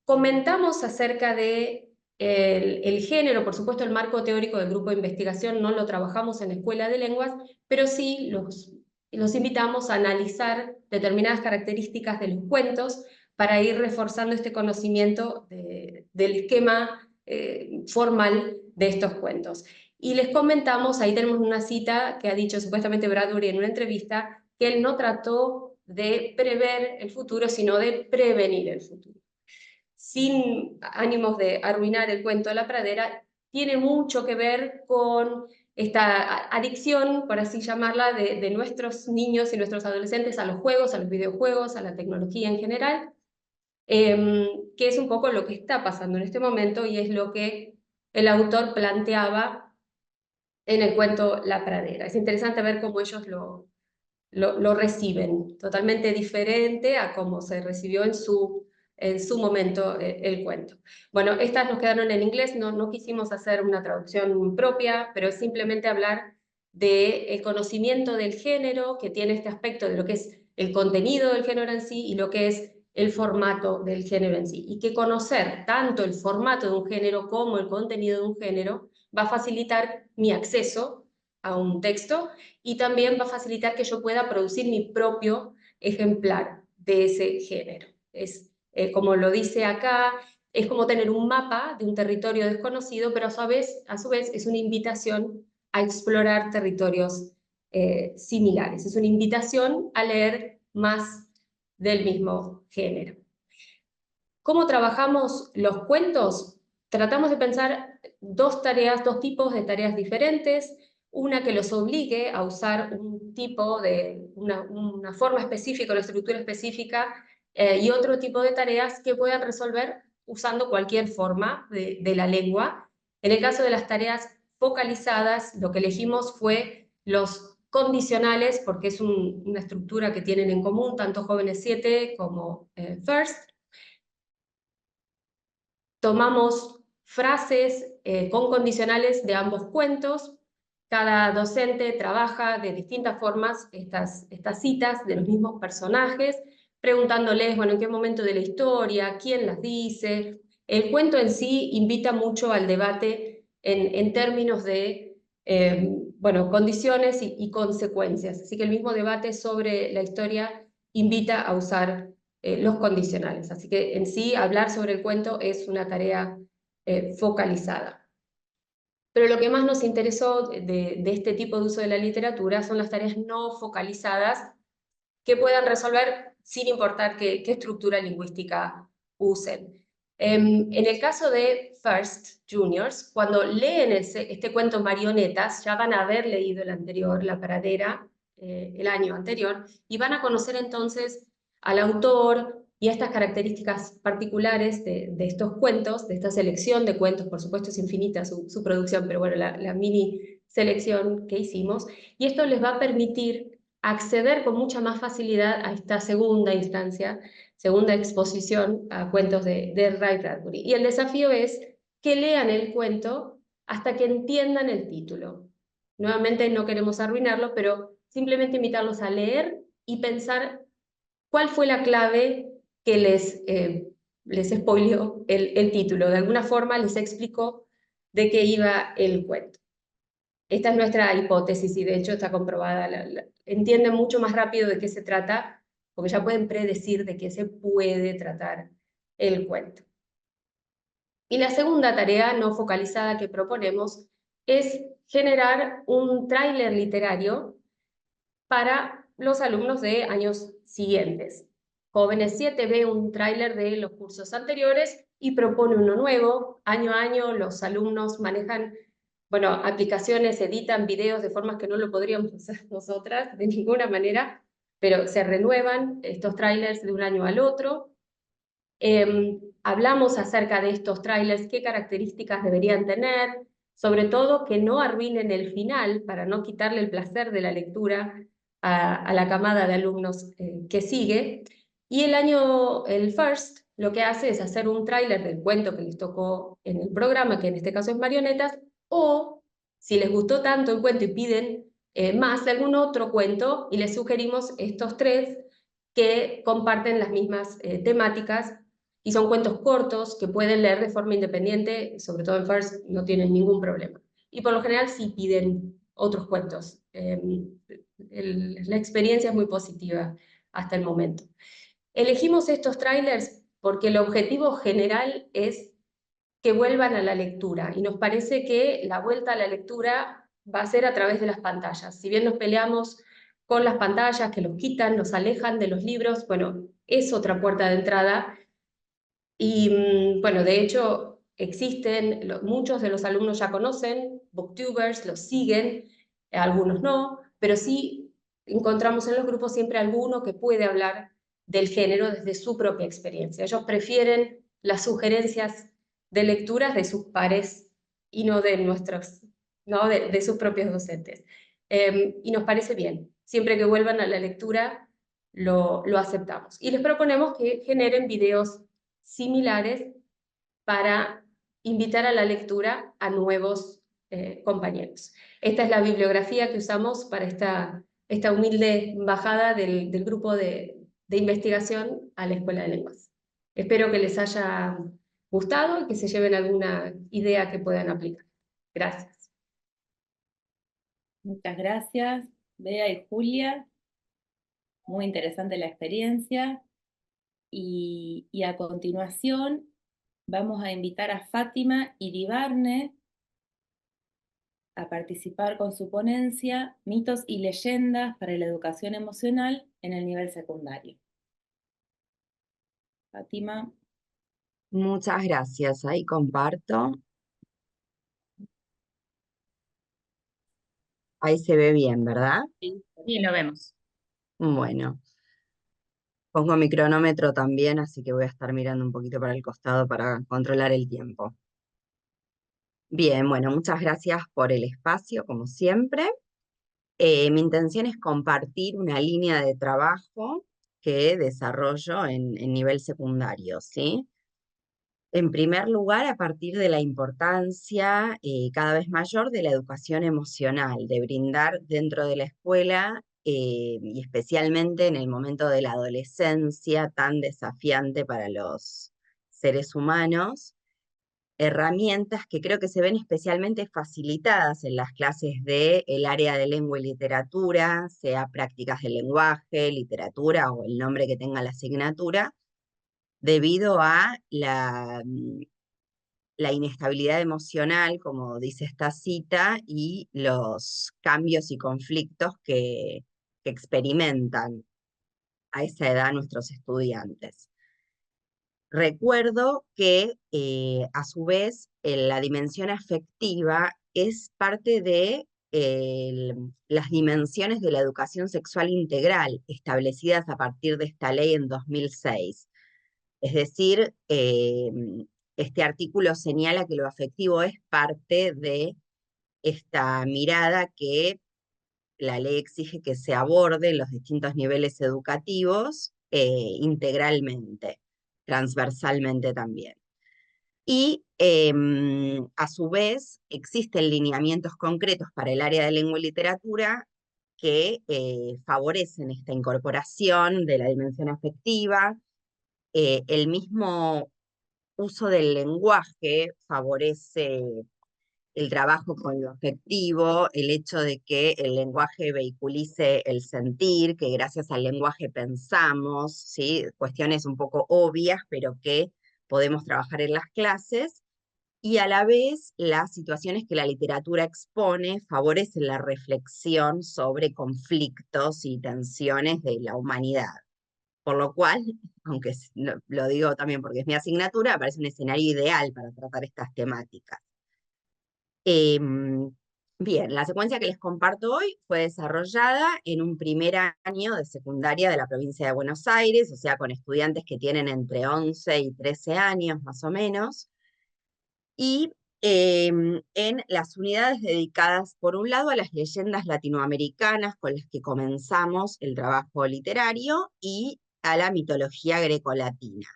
Comentamos acerca de el género, por supuesto el marco teórico del grupo de investigación no lo trabajamos en la Escuela de Lenguas, pero sí los invitamos a analizar determinadas características de los cuentos para ir reforzando este conocimiento del esquema formal de estos cuentos. Y les comentamos, ahí tenemos una cita que ha dicho supuestamente Bradbury en una entrevista, que él no trató de prever el futuro, sino de prevenir el futuro. Sin ánimos de arruinar el cuento de La Pradera, tiene mucho que ver con esta adicción, por así llamarla, de nuestros niños y nuestros adolescentes a los juegos, a los videojuegos, a la tecnología en general, que es un poco lo que está pasando en este momento y es lo que el autor planteaba en el cuento La Pradera. Es interesante ver cómo ellos lo reciben, totalmente diferente a cómo se recibió en su momento el cuento. Bueno, estas nos quedaron en inglés, no quisimos hacer una traducción propia, pero simplemente hablar del conocimiento del género, que tiene este aspecto de lo que es el contenido del género en sí y lo que es el formato del género en sí. Y que conocer tanto el formato de un género como el contenido de un género va a facilitar mi acceso a un texto y también va a facilitar que yo pueda producir mi propio ejemplar de ese género. Es, como lo dice acá, es como tener un mapa de un territorio desconocido, pero a su vez es una invitación a explorar territorios similares. Es una invitación a leer más del mismo género. ¿Cómo trabajamos los cuentos? Tratamos de pensar dos tipos de tareas diferentes. Una que los obligue a usar un tipo de, una forma específica, una estructura específica, y otro tipo de tareas que puedan resolver usando cualquier forma de la lengua. En el caso de las tareas focalizadas, lo que elegimos fue los condicionales, porque es una estructura que tienen en común tanto Jóvenes 7 como First. Tomamos frases con condicionales de ambos cuentos. Cada docente trabaja de distintas formas estas citas de los mismos personajes, preguntándoles, bueno, en qué momento de la historia, quién las dice. El cuento en sí invita mucho al debate en términos de bueno, condiciones y consecuencias. Así que el mismo debate sobre la historia invita a usar los condicionales. Así que en sí hablar sobre el cuento es una tarea focalizada. Pero lo que más nos interesó de este tipo de uso de la literatura son las tareas no focalizadas que puedan resolver sin importar qué estructura lingüística usen. En el caso de First Juniors, cuando leen este cuento Marionetas, ya van a haber leído el anterior, La Pradera, el año anterior, y van a conocer entonces al autor y a estas características particulares de estos cuentos, de esta selección de cuentos. Por supuesto es infinita su producción, pero bueno, la mini selección que hicimos, y esto les va a permitir acceder con mucha más facilidad a esta segunda instancia, segunda exposición a cuentos de Ray Bradbury. Y el desafío es que lean el cuento hasta que entiendan el título. Nuevamente no queremos arruinarlo, pero simplemente invitarlos a leer y pensar cuál fue la clave que les spoileó el título. De alguna forma les explicó de qué iba el cuento. Esta es nuestra hipótesis y de hecho está comprobada. Entienden mucho más rápido de qué se trata, porque ya pueden predecir de qué se puede tratar el cuento. Y la segunda tarea no focalizada que proponemos es generar un tráiler literario para los alumnos de años siguientes. Jóvenes 7 ve un tráiler de los cursos anteriores y propone uno nuevo. Año a año los alumnos manejan, bueno, aplicaciones, editan videos de formas que no lo podríamos hacer nosotras de ninguna manera, pero se renuevan estos tráilers de un año al otro. Hablamos acerca de estos trailers, qué características deberían tener, sobre todo que no arruinen el final para no quitarle el placer de la lectura a la camada de alumnos que sigue. Y el FIRST lo que hace es hacer un tráiler del cuento que les tocó en el programa, que en este caso es Marionetas, o si les gustó tanto el cuento y piden más de algún otro cuento, y les sugerimos estos 3 que comparten las mismas temáticas, y son cuentos cortos que pueden leer de forma independiente, sobre todo en FIRST no tienen ningún problema. Y por lo general sí piden otros cuentos. La experiencia es muy positiva hasta el momento. Elegimos estos trailers porque el objetivo general es que vuelvan a la lectura, y nos parece que la vuelta a la lectura va a ser a través de las pantallas. Si bien nos peleamos con las pantallas, que los quitan, nos alejan de los libros, bueno, es otra puerta de entrada. Y bueno, de hecho existen, muchos de los alumnos ya conocen Booktubers, los siguen, algunos no, pero sí encontramos en los grupos siempre alguno que puede hablar del género desde su propia experiencia. Ellos prefieren las sugerencias de lecturas de sus pares y no de nuestros, ¿no? de sus propios docentes. Y nos parece bien, siempre que vuelvan a la lectura lo aceptamos. Y les proponemos que generen videos similares para invitar a la lectura a nuevos compañeros. Esta es la bibliografía que usamos para esta humilde bajada del grupo de investigación a la Escuela de Lenguas. Espero que les haya gustado y que se lleven alguna idea que puedan aplicar. Gracias. Muchas gracias, Bea y Julia. Muy interesante la experiencia. Y a continuación vamos a invitar a Fátima Iribarne a participar con su ponencia Mitos y leyendas para la educación emocional en el nivel secundario. Fátima. Muchas gracias. Ahí comparto. Ahí se ve bien, ¿verdad? Sí, lo vemos. Bueno. Pongo mi cronómetro también, así que voy a estar mirando un poquito para el costado para controlar el tiempo. Bien, bueno, muchas gracias por el espacio, como siempre. Mi intención es compartir una línea de trabajo que desarrollo en nivel secundario, ¿sí? En primer lugar, a partir de la importancia cada vez mayor de la educación emocional, de brindar dentro de la escuela y especialmente en el momento de la adolescencia tan desafiante para los seres humanos, herramientas que creo que se ven especialmente facilitadas en las clases del área de lengua y literatura, sea prácticas del lenguaje, literatura o el nombre que tenga la asignatura, debido a la inestabilidad emocional, como dice esta cita, y los cambios y conflictos que experimentan a esa edad nuestros estudiantes. Recuerdo que, a su vez, la dimensión afectiva es parte de las dimensiones de la educación sexual integral establecidas a partir de esta ley en 2006. Es decir, este artículo señala que lo afectivo es parte de esta mirada que la ley exige que se aborde en los distintos niveles educativos integralmente, transversalmente también. Y a su vez existen lineamientos concretos para el área de lengua y literatura que favorecen esta incorporación de la dimensión afectiva. El mismo uso del lenguaje favorece el trabajo con lo afectivo, el hecho de que el lenguaje vehiculice el sentir, que gracias al lenguaje pensamos, ¿sí? Cuestiones un poco obvias, pero que podemos trabajar en las clases, y a la vez las situaciones que la literatura expone favorecen la reflexión sobre conflictos y tensiones de la humanidad. Por lo cual, aunque lo digo también porque es mi asignatura, me parece un escenario ideal para tratar estas temáticas. Bien, la secuencia que les comparto hoy fue desarrollada en un primer año de secundaria de la provincia de Buenos Aires, o sea, con estudiantes que tienen entre 11 y 13 años más o menos, y en las unidades dedicadas, por un lado, a las leyendas latinoamericanas con las que comenzamos el trabajo literario y a la mitología grecolatina.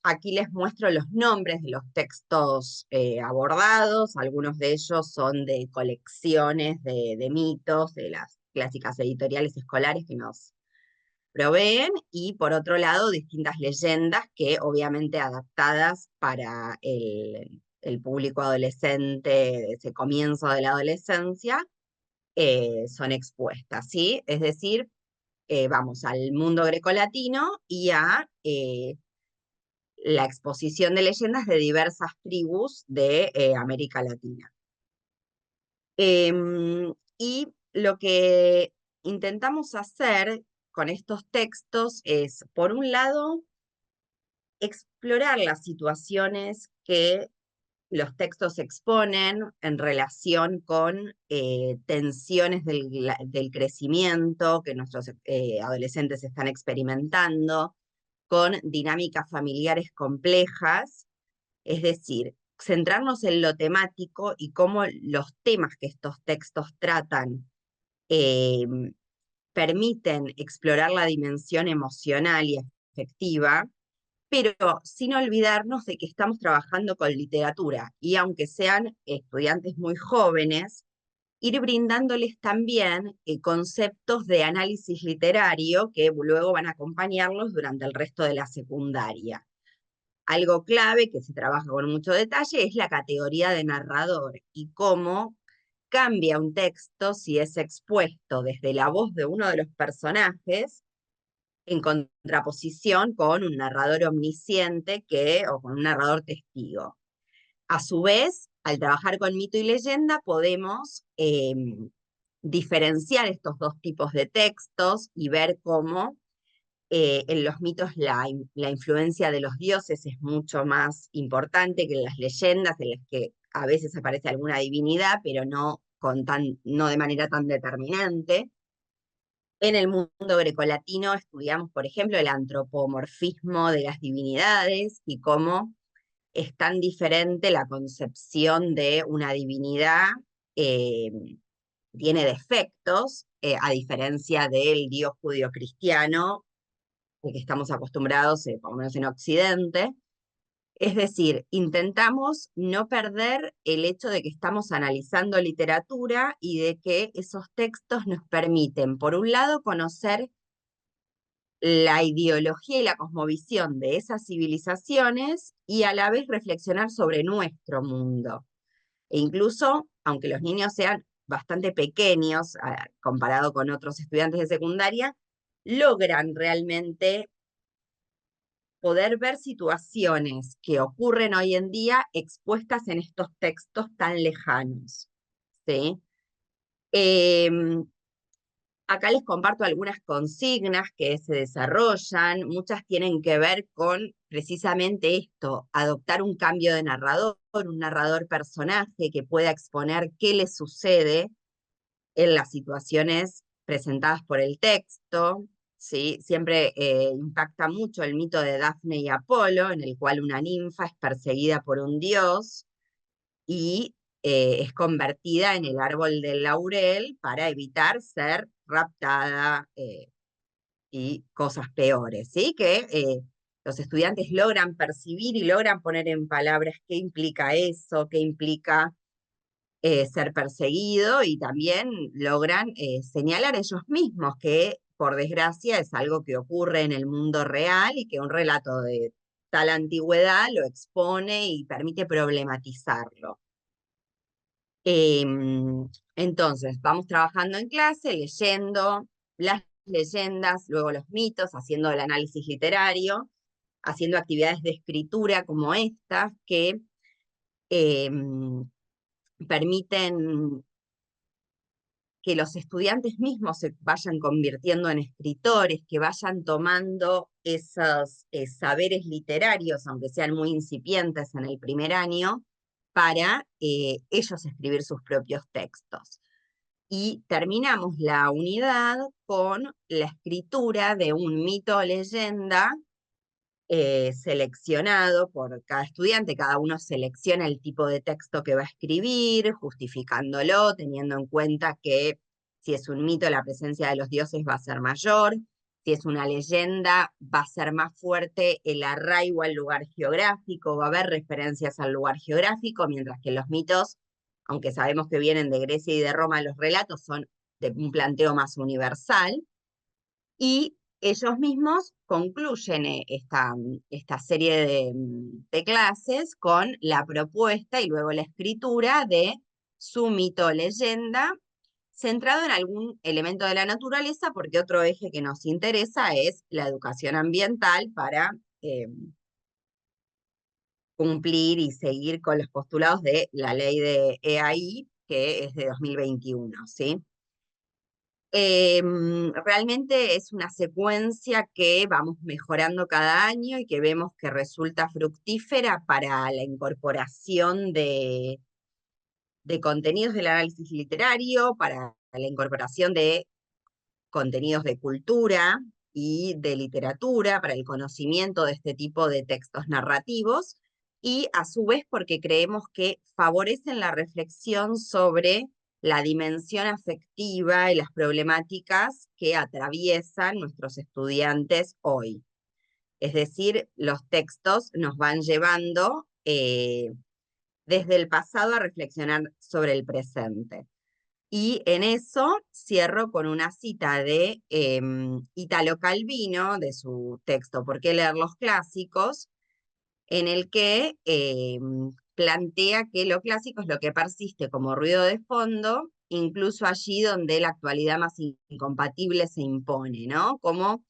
Aquí les muestro los nombres de los textos abordados, algunos de ellos son de colecciones de mitos, de las clásicas editoriales escolares que nos proveen, y por otro lado distintas leyendas que obviamente adaptadas para el público adolescente de ese comienzo de la adolescencia son expuestas, ¿sí? Es decir, vamos al mundo grecolatino y a la exposición de leyendas de diversas tribus de América Latina. Y lo que intentamos hacer con estos textos es, por un lado, explorar las situaciones que los textos exponen en relación con tensiones del crecimiento que nuestros adolescentes están experimentando, con dinámicas familiares complejas, es decir, centrarnos en lo temático y cómo los temas que estos textos tratan permiten explorar la dimensión emocional y afectiva, pero sin olvidarnos de que estamos trabajando con literatura, y aunque sean estudiantes muy jóvenes, ir brindándoles también conceptos de análisis literario que luego van a acompañarlos durante el resto de la secundaria. Algo clave que se trabaja con mucho detalle es la categoría de narrador y cómo cambia un texto si es expuesto desde la voz de uno de los personajes en contraposición con un narrador omnisciente o con un narrador testigo. A su vez, al trabajar con mito y leyenda podemos diferenciar estos dos tipos de textos y ver cómo en los mitos la influencia de los dioses es mucho más importante que en las leyendas, en las que a veces aparece alguna divinidad, pero no de manera tan determinante. En el mundo grecolatino estudiamos, por ejemplo, el antropomorfismo de las divinidades y cómo es tan diferente la concepción de una divinidad, tiene defectos, a diferencia del Dios judío-cristiano, al que estamos acostumbrados, por lo menos en Occidente. Es decir, intentamos no perder el hecho de que estamos analizando literatura y de que esos textos nos permiten, por un lado, conocer la ideología y la cosmovisión de esas civilizaciones y a la vez reflexionar sobre nuestro mundo. E incluso, aunque los niños sean bastante pequeños comparado con otros estudiantes de secundaria, logran realmente poder ver situaciones que ocurren hoy en día expuestas en estos textos tan lejanos, ¿sí? Acá les comparto algunas consignas que se desarrollan, muchas tienen que ver con precisamente esto, adoptar un cambio de narrador, un narrador personaje que pueda exponer qué le sucede en las situaciones presentadas por el texto, ¿sí? Siempre impacta mucho el mito de Dafne y Apolo, en el cual una ninfa es perseguida por un dios y es convertida en el árbol del laurel para evitar ser raptada y cosas peores, ¿sí? Que los estudiantes logran percibir y logran poner en palabras qué implica eso, qué implica ser perseguido y también logran señalar ellos mismos que, por desgracia, es algo que ocurre en el mundo real y que un relato de tal antigüedad lo expone y permite problematizarlo. Entonces, vamos trabajando en clase, leyendo las leyendas, luego los mitos, haciendo el análisis literario, haciendo actividades de escritura como estas que permiten que los estudiantes mismos se vayan convirtiendo en escritores, que vayan tomando esos saberes literarios, aunque sean muy incipientes en el primer año, para ellos escribir sus propios textos. Y terminamos la unidad con la escritura de un mito o leyenda seleccionado por cada estudiante. Cada uno selecciona el tipo de texto que va a escribir, justificándolo, teniendo en cuenta que si es un mito, la presencia de los dioses va a ser mayor; si es una leyenda, va a ser más fuerte el arraigo al lugar geográfico, va a haber referencias al lugar geográfico, mientras que los mitos, aunque sabemos que vienen de Grecia y de Roma, los relatos son de un planteo más universal. Y ellos mismos concluyen esta serie de clases con la propuesta y luego la escritura de su mito o leyenda, centrado en algún elemento de la naturaleza, porque otro eje que nos interesa es la educación ambiental para cumplir y seguir con los postulados de la ley de EAI, que es de 2021, ¿sí? Realmente es una secuencia que vamos mejorando cada año y que vemos que resulta fructífera para la incorporación de contenidos del análisis literario, para la incorporación de contenidos de cultura y de literatura, para el conocimiento de este tipo de textos narrativos, y a su vez porque creemos que favorecen la reflexión sobre la dimensión afectiva y las problemáticas que atraviesan nuestros estudiantes hoy. Es decir, los textos nos van llevando desde el pasado a reflexionar sobre el presente. Y en eso cierro con una cita de Italo Calvino, de su texto ¿Por qué leer los clásicos?, en el que plantea que lo clásico es lo que persiste como ruido de fondo, incluso allí donde la actualidad más incompatible se impone, ¿no? Como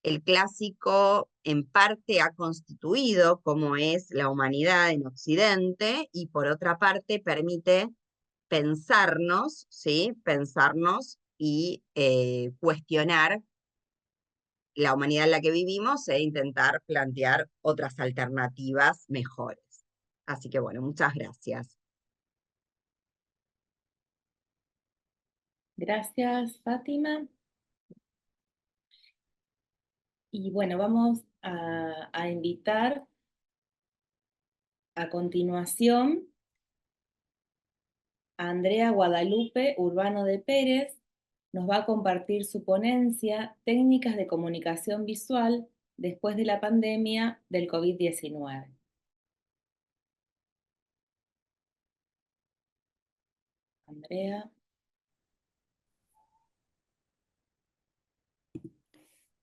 el clásico en parte ha constituido como es la humanidad en Occidente, y por otra parte permite pensarnos, ¿sí? Pensarnos y cuestionar la humanidad en la que vivimos e intentar plantear otras alternativas mejores. Así que bueno, muchas gracias. Gracias, Fátima. Y bueno, vamos a invitar a continuación a Andrea Guadalupe Urbano de Pérez. Nos va a compartir su ponencia Técnicas de comunicación visual después de la pandemia del COVID-19. Andrea.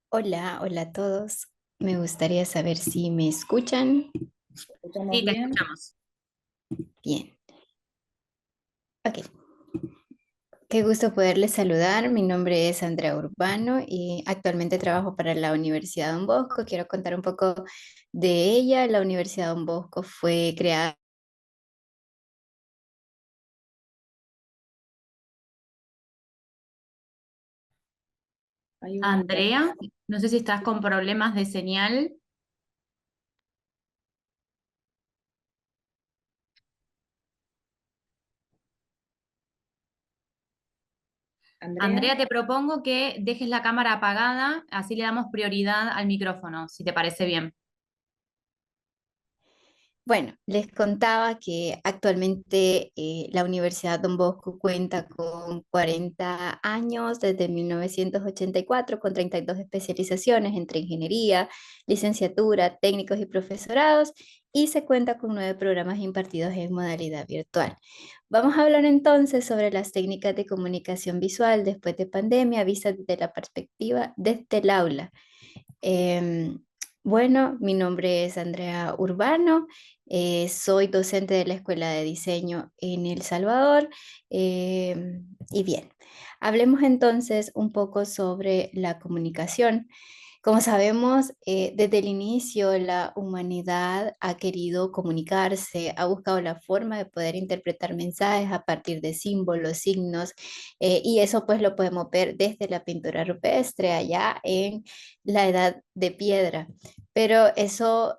Hola, hola a todos. Me gustaría saber si me escuchan. ¿Escuchamos bien? Te escuchamos. Bien. Ok. Qué gusto poderles saludar. Mi nombre es Andrea Urbano y actualmente trabajo para la Universidad Don Bosco. Quiero contar un poco de ella. La Universidad Don Bosco fue creada Andrea, no sé si estás con problemas de señal. Andrea, te propongo que dejes la cámara apagada, así le damos prioridad al micrófono, si te parece bien. Bueno, les contaba que actualmente la Universidad Don Bosco cuenta con 40 años desde 1984, con 32 especializaciones entre ingeniería, licenciatura, técnicos y profesorados, y se cuenta con 9 programas impartidos en modalidad virtual. Vamos a hablar entonces sobre las técnicas de comunicación visual después de pandemia, vistas desde la perspectiva desde el aula. Em, bueno, mi nombre es Andrea Urbano, soy docente de la Escuela de Diseño en El Salvador. Y bien, hablemos entonces un poco sobre la comunicación. Como sabemos, desde el inicio la humanidad ha querido comunicarse, ha buscado la forma de poder interpretar mensajes a partir de símbolos, signos, y eso pues lo podemos ver desde la pintura rupestre allá en la edad de piedra. Pero eso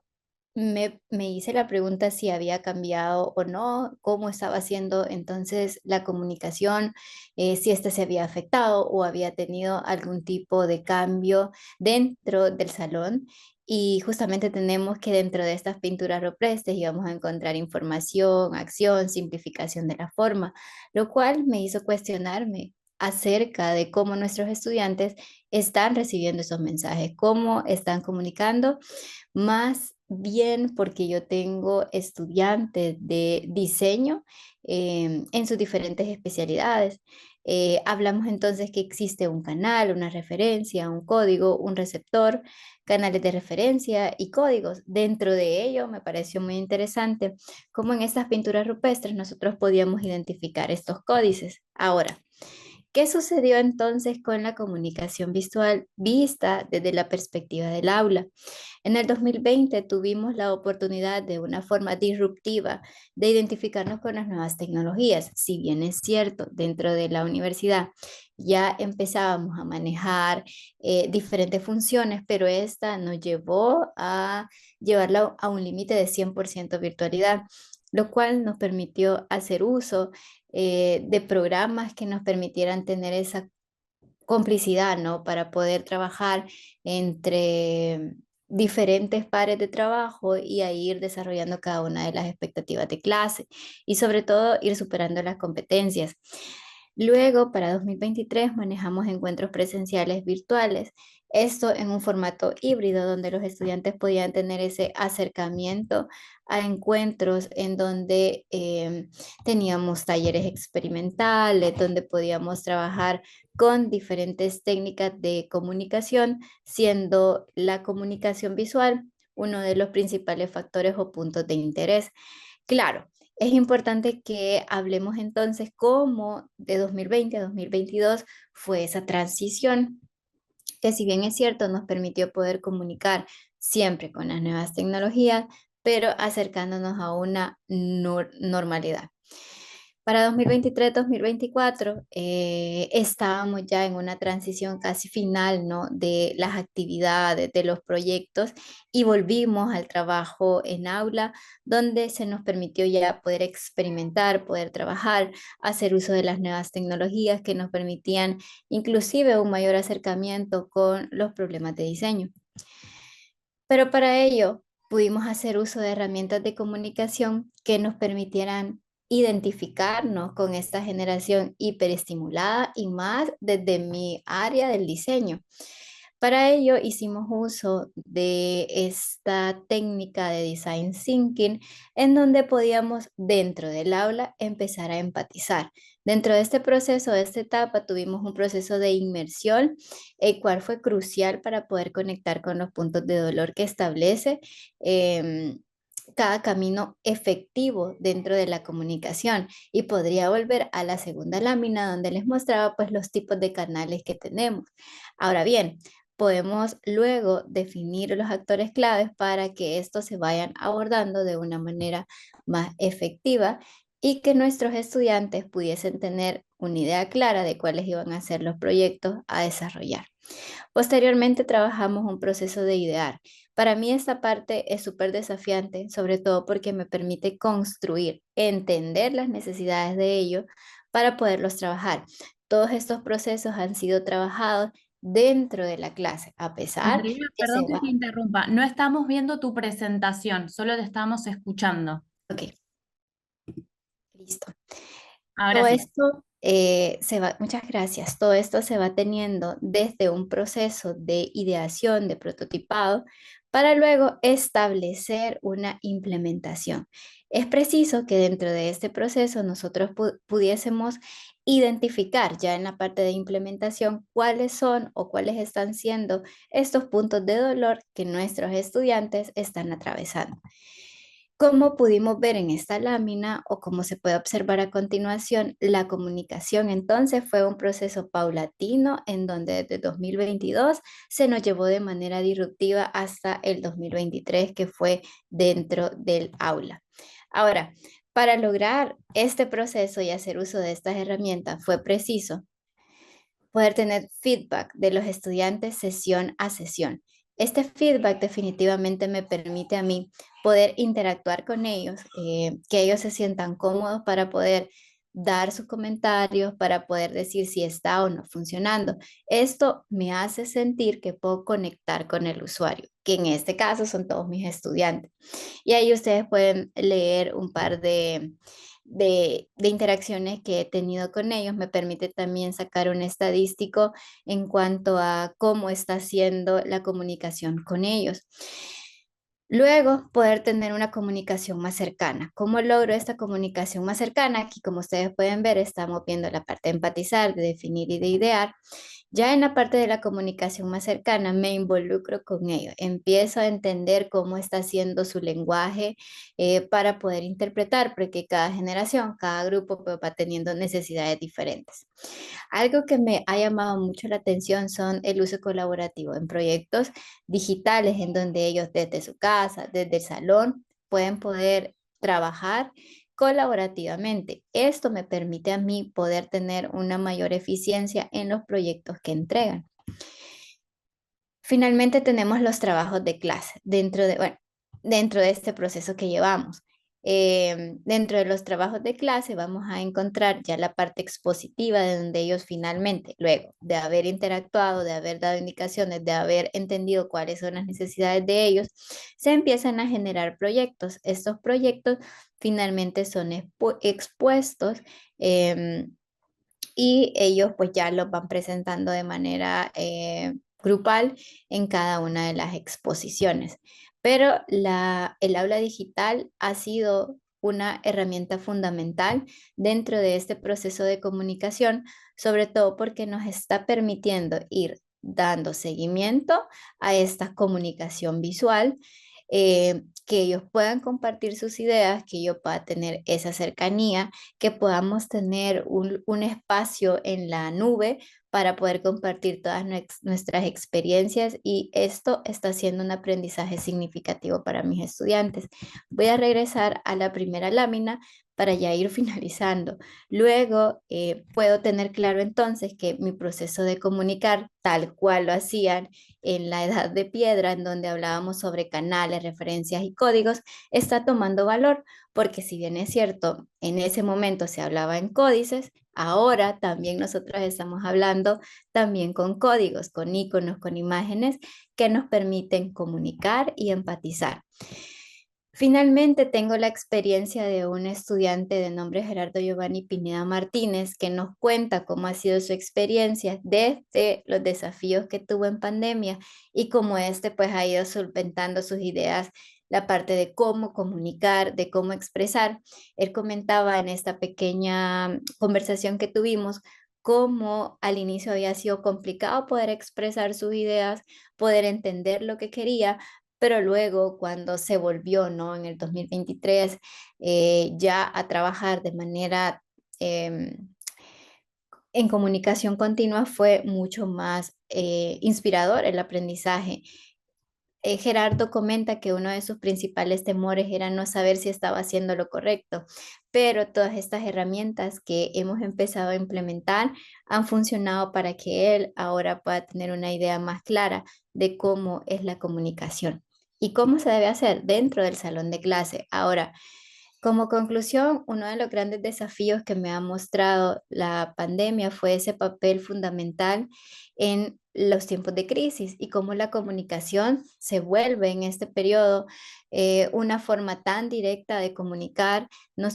me hice la pregunta si había cambiado o no, cómo estaba haciendo entonces la comunicación, si ésta se había afectado o había tenido algún tipo de cambio dentro del salón. Y justamente tenemos que dentro de estas pinturas rupestres íbamos a encontrar información, acción, simplificación de la forma, lo cual me hizo cuestionarme acerca de cómo nuestros estudiantes están recibiendo esos mensajes, cómo están comunicando, más bien porque yo tengo estudiantes de diseño en sus diferentes especialidades. Hablamos entonces que existe un canal, una referencia, un código, un receptor, canales de referencia y códigos. Dentro de ello me pareció muy interesante cómo en estas pinturas rupestres nosotros podíamos identificar estos códices. Ahora, ¿qué sucedió entonces con la comunicación visual vista desde la perspectiva del aula? En el 2020 tuvimos la oportunidad de una forma disruptiva de identificarnos con las nuevas tecnologías. Si bien es cierto, dentro de la universidad ya empezábamos a manejar diferentes funciones, pero esta nos llevó a llevarla a un límite de 100% virtualidad, lo cual nos permitió hacer uso de programas que nos permitieran tener esa complicidad, ¿no? Para poder trabajar entre diferentes pares de trabajo y a ir desarrollando cada una de las expectativas de clase y sobre todo ir superando las competencias. Luego, para 2023, manejamos encuentros presenciales virtuales. Esto en un formato híbrido donde los estudiantes podían tener ese acercamiento a encuentros en donde teníamos talleres experimentales, donde podíamos trabajar con diferentes técnicas de comunicación, siendo la comunicación visual uno de los principales factores o puntos de interés. Claro, es importante que hablemos entonces cómo de 2020 a 2022 fue esa transición, que si bien es cierto, nos permitió poder comunicar siempre con las nuevas tecnologías, pero acercándonos a una normalidad. Para 2023-2024 estábamos ya en una transición casi final, ¿no? De las actividades, de los proyectos, y volvimos al trabajo en aula, donde se nos permitió ya poder experimentar, poder trabajar, hacer uso de las nuevas tecnologías que nos permitían inclusive un mayor acercamiento con los problemas de diseño. Pero para ello pudimos hacer uso de herramientas de comunicación que nos permitieran identificarnos con esta generación hiperestimulada y más desde mi área del diseño. Para ello hicimos uso de esta técnica de design thinking en donde podíamos dentro del aula empezar a empatizar. Dentro de este proceso, de esta etapa, tuvimos un proceso de inmersión, el cual fue crucial para poder conectar con los puntos de dolor que establece cada camino efectivo dentro de la comunicación, y podría volver a la segunda lámina donde les mostraba pues los tipos de canales que tenemos. Ahora bien, podemos luego definir los actores claves para que estos se vayan abordando de una manera más efectiva y que nuestros estudiantes pudiesen tener una idea clara de cuáles iban a ser los proyectos a desarrollar. Posteriormente trabajamos un proceso de idear. Para mí esta parte es súper desafiante, sobre todo porque me permite construir, entender las necesidades de ellos para poderlos trabajar. Todos estos procesos han sido trabajados dentro de la clase, a pesar Andrea, que se perdón que va. te interrumpa. No estamos viendo tu presentación, solo te estamos escuchando. Ok, listo. Ahora Todo sí. esto muchas gracias. Todo esto se va teniendo desde un proceso de ideación, de prototipado, para luego establecer una implementación. Es preciso que dentro de este proceso nosotros pudiésemos identificar ya en la parte de implementación cuáles son o cuáles están siendo estos puntos de dolor que nuestros estudiantes están atravesando. Como pudimos ver en esta lámina o como se puede observar a continuación, la comunicación entonces fue un proceso paulatino en donde desde 2022 se nos llevó de manera disruptiva hasta el 2023, que fue dentro del aula. Ahora, para lograr este proceso y hacer uso de estas herramientas fue preciso poder tener feedback de los estudiantes sesión a sesión. Este feedback definitivamente me permite a mí poder interactuar con ellos, que ellos se sientan cómodos para poder dar sus comentarios, para poder decir si está o no funcionando. Esto me hace sentir que puedo conectar con el usuario, que en este caso son todos mis estudiantes. Y ahí ustedes pueden leer un par de interacciones que he tenido con ellos. Me permite también sacar un estadístico en cuanto a cómo está siendo la comunicación con ellos. Luego, poder tener una comunicación más cercana. ¿Cómo logro esta comunicación más cercana? Aquí, como ustedes pueden ver, estamos viendo la parte de empatizar, de definir y de idear. Ya en la parte de la comunicación más cercana, me involucro con ellos. Empiezo a entender cómo está haciendo su lenguaje para poder interpretar, porque cada generación, cada grupo pues, va teniendo necesidades diferentes. Algo que me ha llamado mucho la atención son el uso colaborativo en proyectos digitales en donde ellos desde su casa, desde el salón, pueden poder trabajar colaborativamente. Esto me permite a mí poder tener una mayor eficiencia en los proyectos que entregan. Finalmente tenemos los trabajos de clase dentro de este proceso que llevamos. Dentro de los trabajos de clase vamos a encontrar ya la parte expositiva de donde ellos finalmente, luego de haber interactuado, de haber dado indicaciones, de haber entendido cuáles son las necesidades de ellos, se empiezan a generar proyectos. Estos proyectos finalmente son expuestos y ellos pues ya los van presentando de manera grupal en cada una de las exposiciones. Pero el aula digital ha sido una herramienta fundamental dentro de este proceso de comunicación, sobre todo porque nos está permitiendo ir dando seguimiento a esta comunicación visual, que ellos puedan compartir sus ideas, que yo pueda tener esa cercanía, que podamos tener un espacio en la nube para poder compartir todas nuestras experiencias, y esto está siendo un aprendizaje significativo para mis estudiantes. Voy a regresar a la primera lámina para ya ir finalizando. Luego puedo tener claro entonces que mi proceso de comunicar, tal cual lo hacían en la edad de piedra, en donde hablábamos sobre canales, referencias y códigos, está tomando valor, porque si bien es cierto, en ese momento se hablaba en códices, ahora también nosotros estamos hablando también con códigos, con iconos, con imágenes que nos permiten comunicar y empatizar. Finalmente tengo la experiencia de un estudiante de nombre Gerardo Giovanni Pineda Martínez, que nos cuenta cómo ha sido su experiencia desde los desafíos que tuvo en pandemia y cómo pues ha ido solventando sus ideas, la parte de cómo comunicar, de cómo expresar. Él comentaba en esta pequeña conversación que tuvimos cómo al inicio había sido complicado poder expresar sus ideas, poder entender lo que quería, pero luego cuando se volvió, ¿no? En el 2023, ya a trabajar de manera en comunicación continua, fue mucho más inspirador el aprendizaje. Gerardo comenta que uno de sus principales temores era no saber si estaba haciendo lo correcto, pero todas estas herramientas que hemos empezado a implementar han funcionado para que él ahora pueda tener una idea más clara de cómo es la comunicación y cómo se debe hacer dentro del salón de clase. Ahora, Como conclusión, uno de los grandes desafíos que me ha mostrado la pandemia fue ese papel fundamental en los tiempos de crisis y cómo la comunicación se vuelve en este periodo una forma tan directa de comunicar,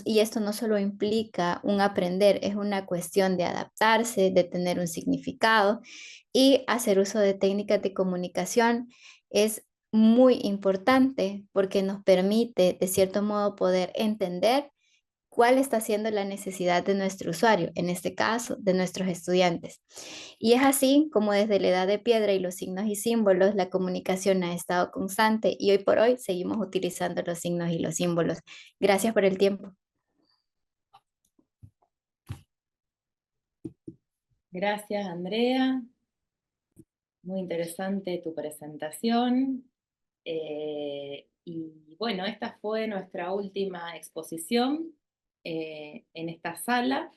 y esto no solo implica un aprender, es una cuestión de adaptarse, de tener un significado y hacer uso de técnicas de comunicación es muy importante porque nos permite, de cierto modo, poder entender cuál está siendo la necesidad de nuestro usuario, en este caso, de nuestros estudiantes. Y es así como desde la edad de piedra y los signos y símbolos, la comunicación ha estado constante y hoy por hoy seguimos utilizando los signos y los símbolos. Gracias por el tiempo. Gracias, Andrea. Muy interesante tu presentación. Y bueno, esta fue nuestra última exposición en esta sala.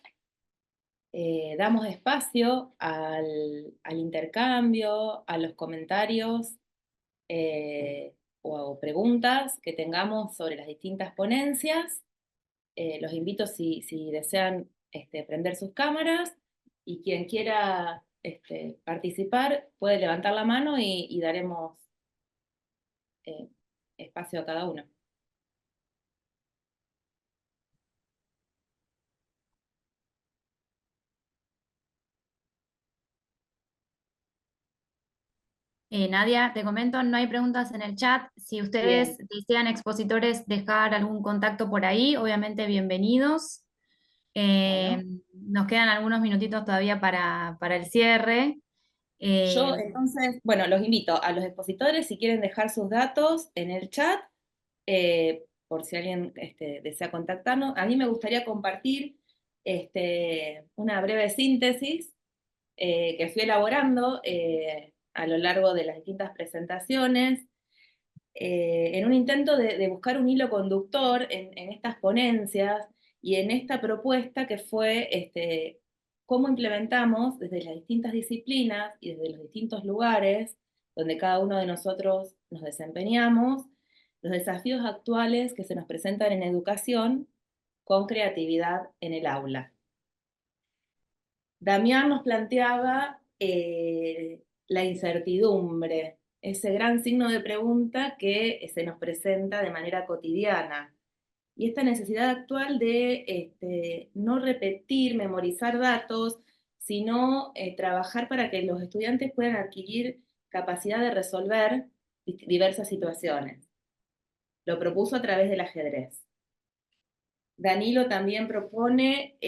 Damos espacio al intercambio, a los comentarios o preguntas que tengamos sobre las distintas ponencias. Los invito si desean prender sus cámaras, y quien quiera participar puede levantar la mano y daremos espacio a cada uno. Nadia, te comento, no hay preguntas en el chat. Si ustedes desean, expositores, dejar algún contacto por ahí, obviamente bienvenidos. Nos quedan algunos minutitos todavía para el cierre. Yo entonces, bueno, los invito a los expositores si quieren dejar sus datos en el chat, por si alguien desea contactarnos. A mí me gustaría compartir una breve síntesis que fui elaborando a lo largo de las distintas presentaciones, en un intento de buscar un hilo conductor en estas ponencias y en esta propuesta que fue cómo implementamos desde las distintas disciplinas y desde los distintos lugares donde cada uno de nosotros nos desempeñamos, los desafíos actuales que se nos presentan en educación con creatividad en el aula. Damián nos planteaba la incertidumbre, ese gran signo de pregunta que se nos presenta de manera cotidiana. Y esta necesidad actual de no repetir, memorizar datos, sino trabajar para que los estudiantes puedan adquirir capacidad de resolver diversas situaciones. Lo propuso a través del ajedrez. Danilo también propone,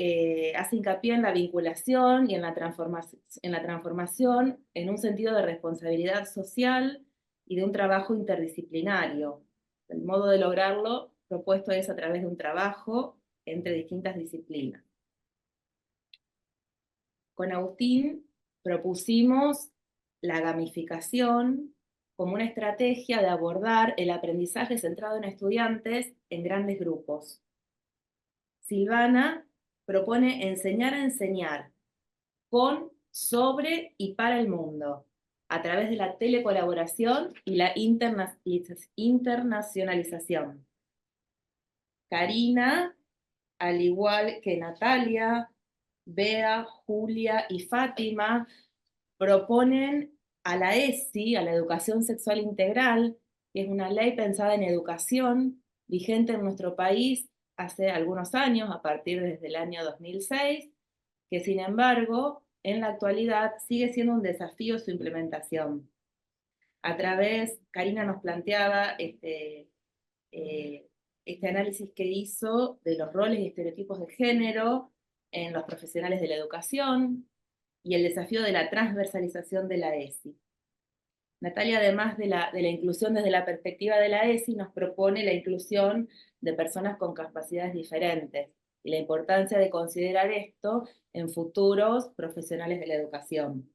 hace hincapié en la vinculación y en la transformación en un sentido de responsabilidad social y de un trabajo interdisciplinario. El modo de lograrlo propuesto es a través de un trabajo entre distintas disciplinas. Con Agustín propusimos la gamificación como una estrategia de abordar el aprendizaje centrado en estudiantes en grandes grupos. Silvana propone enseñar a enseñar con, sobre y para el mundo, a través de la telecolaboración y la internacionalización. Karina, al igual que Natalia, Bea, Julia y Fátima, proponen a la ESI, a la Educación Sexual Integral, que es una ley pensada en educación, vigente en nuestro país hace algunos años, a partir desde el año 2006, que sin embargo, en la actualidad sigue siendo un desafío su implementación. A través, Karina nos planteaba este análisis que hizo de los roles y estereotipos de género en los profesionales de la educación y el desafío de la transversalización de la ESI. Natalia, además de la inclusión desde la perspectiva de la ESI, nos propone la inclusión de personas con capacidades diferentes y la importancia de considerar esto en futuros profesionales de la educación.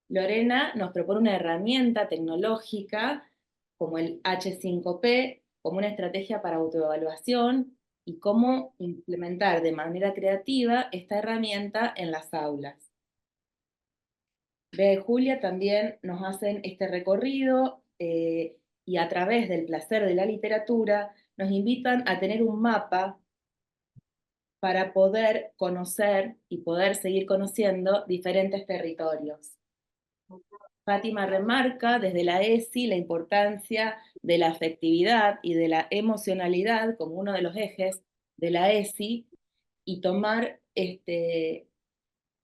Lorena nos propone una herramienta tecnológica como el H5P, como una estrategia para autoevaluación y cómo implementar de manera creativa esta herramienta en las aulas. Bea y Julia también nos hacen este recorrido y a través del placer de la literatura nos invitan a tener un mapa para poder conocer y poder seguir conociendo diferentes territorios. Fátima remarca desde la ESI la importancia de la afectividad y de la emocionalidad como uno de los ejes de la ESI y tomar,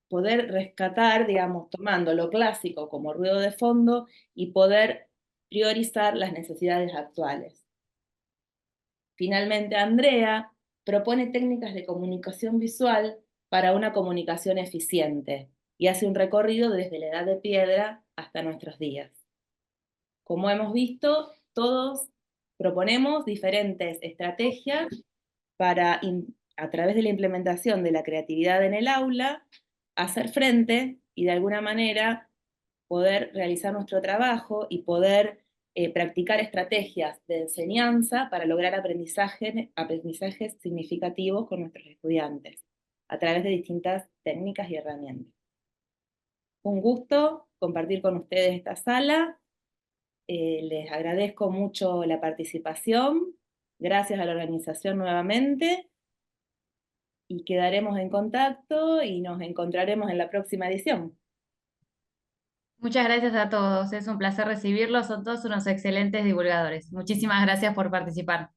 poder rescatar, digamos, tomando lo clásico como ruido de fondo y poder priorizar las necesidades actuales. Finalmente, Andrea propone técnicas de comunicación visual para una comunicación eficiente y hace un recorrido desde la Edad de Piedra hasta nuestros días. Como hemos visto, todos proponemos diferentes estrategias para, a través de la implementación de la creatividad en el aula, hacer frente y de alguna manera poder realizar nuestro trabajo y poder practicar estrategias de enseñanza para lograr aprendizajes significativos con nuestros estudiantes, a través de distintas técnicas y herramientas. Un gusto compartir con ustedes esta sala. Les agradezco mucho la participación. Gracias a la organización nuevamente. Y quedaremos en contacto y nos encontraremos en la próxima edición. Muchas gracias a todos, es un placer recibirlos, son todos unos excelentes divulgadores. Muchísimas gracias por participar.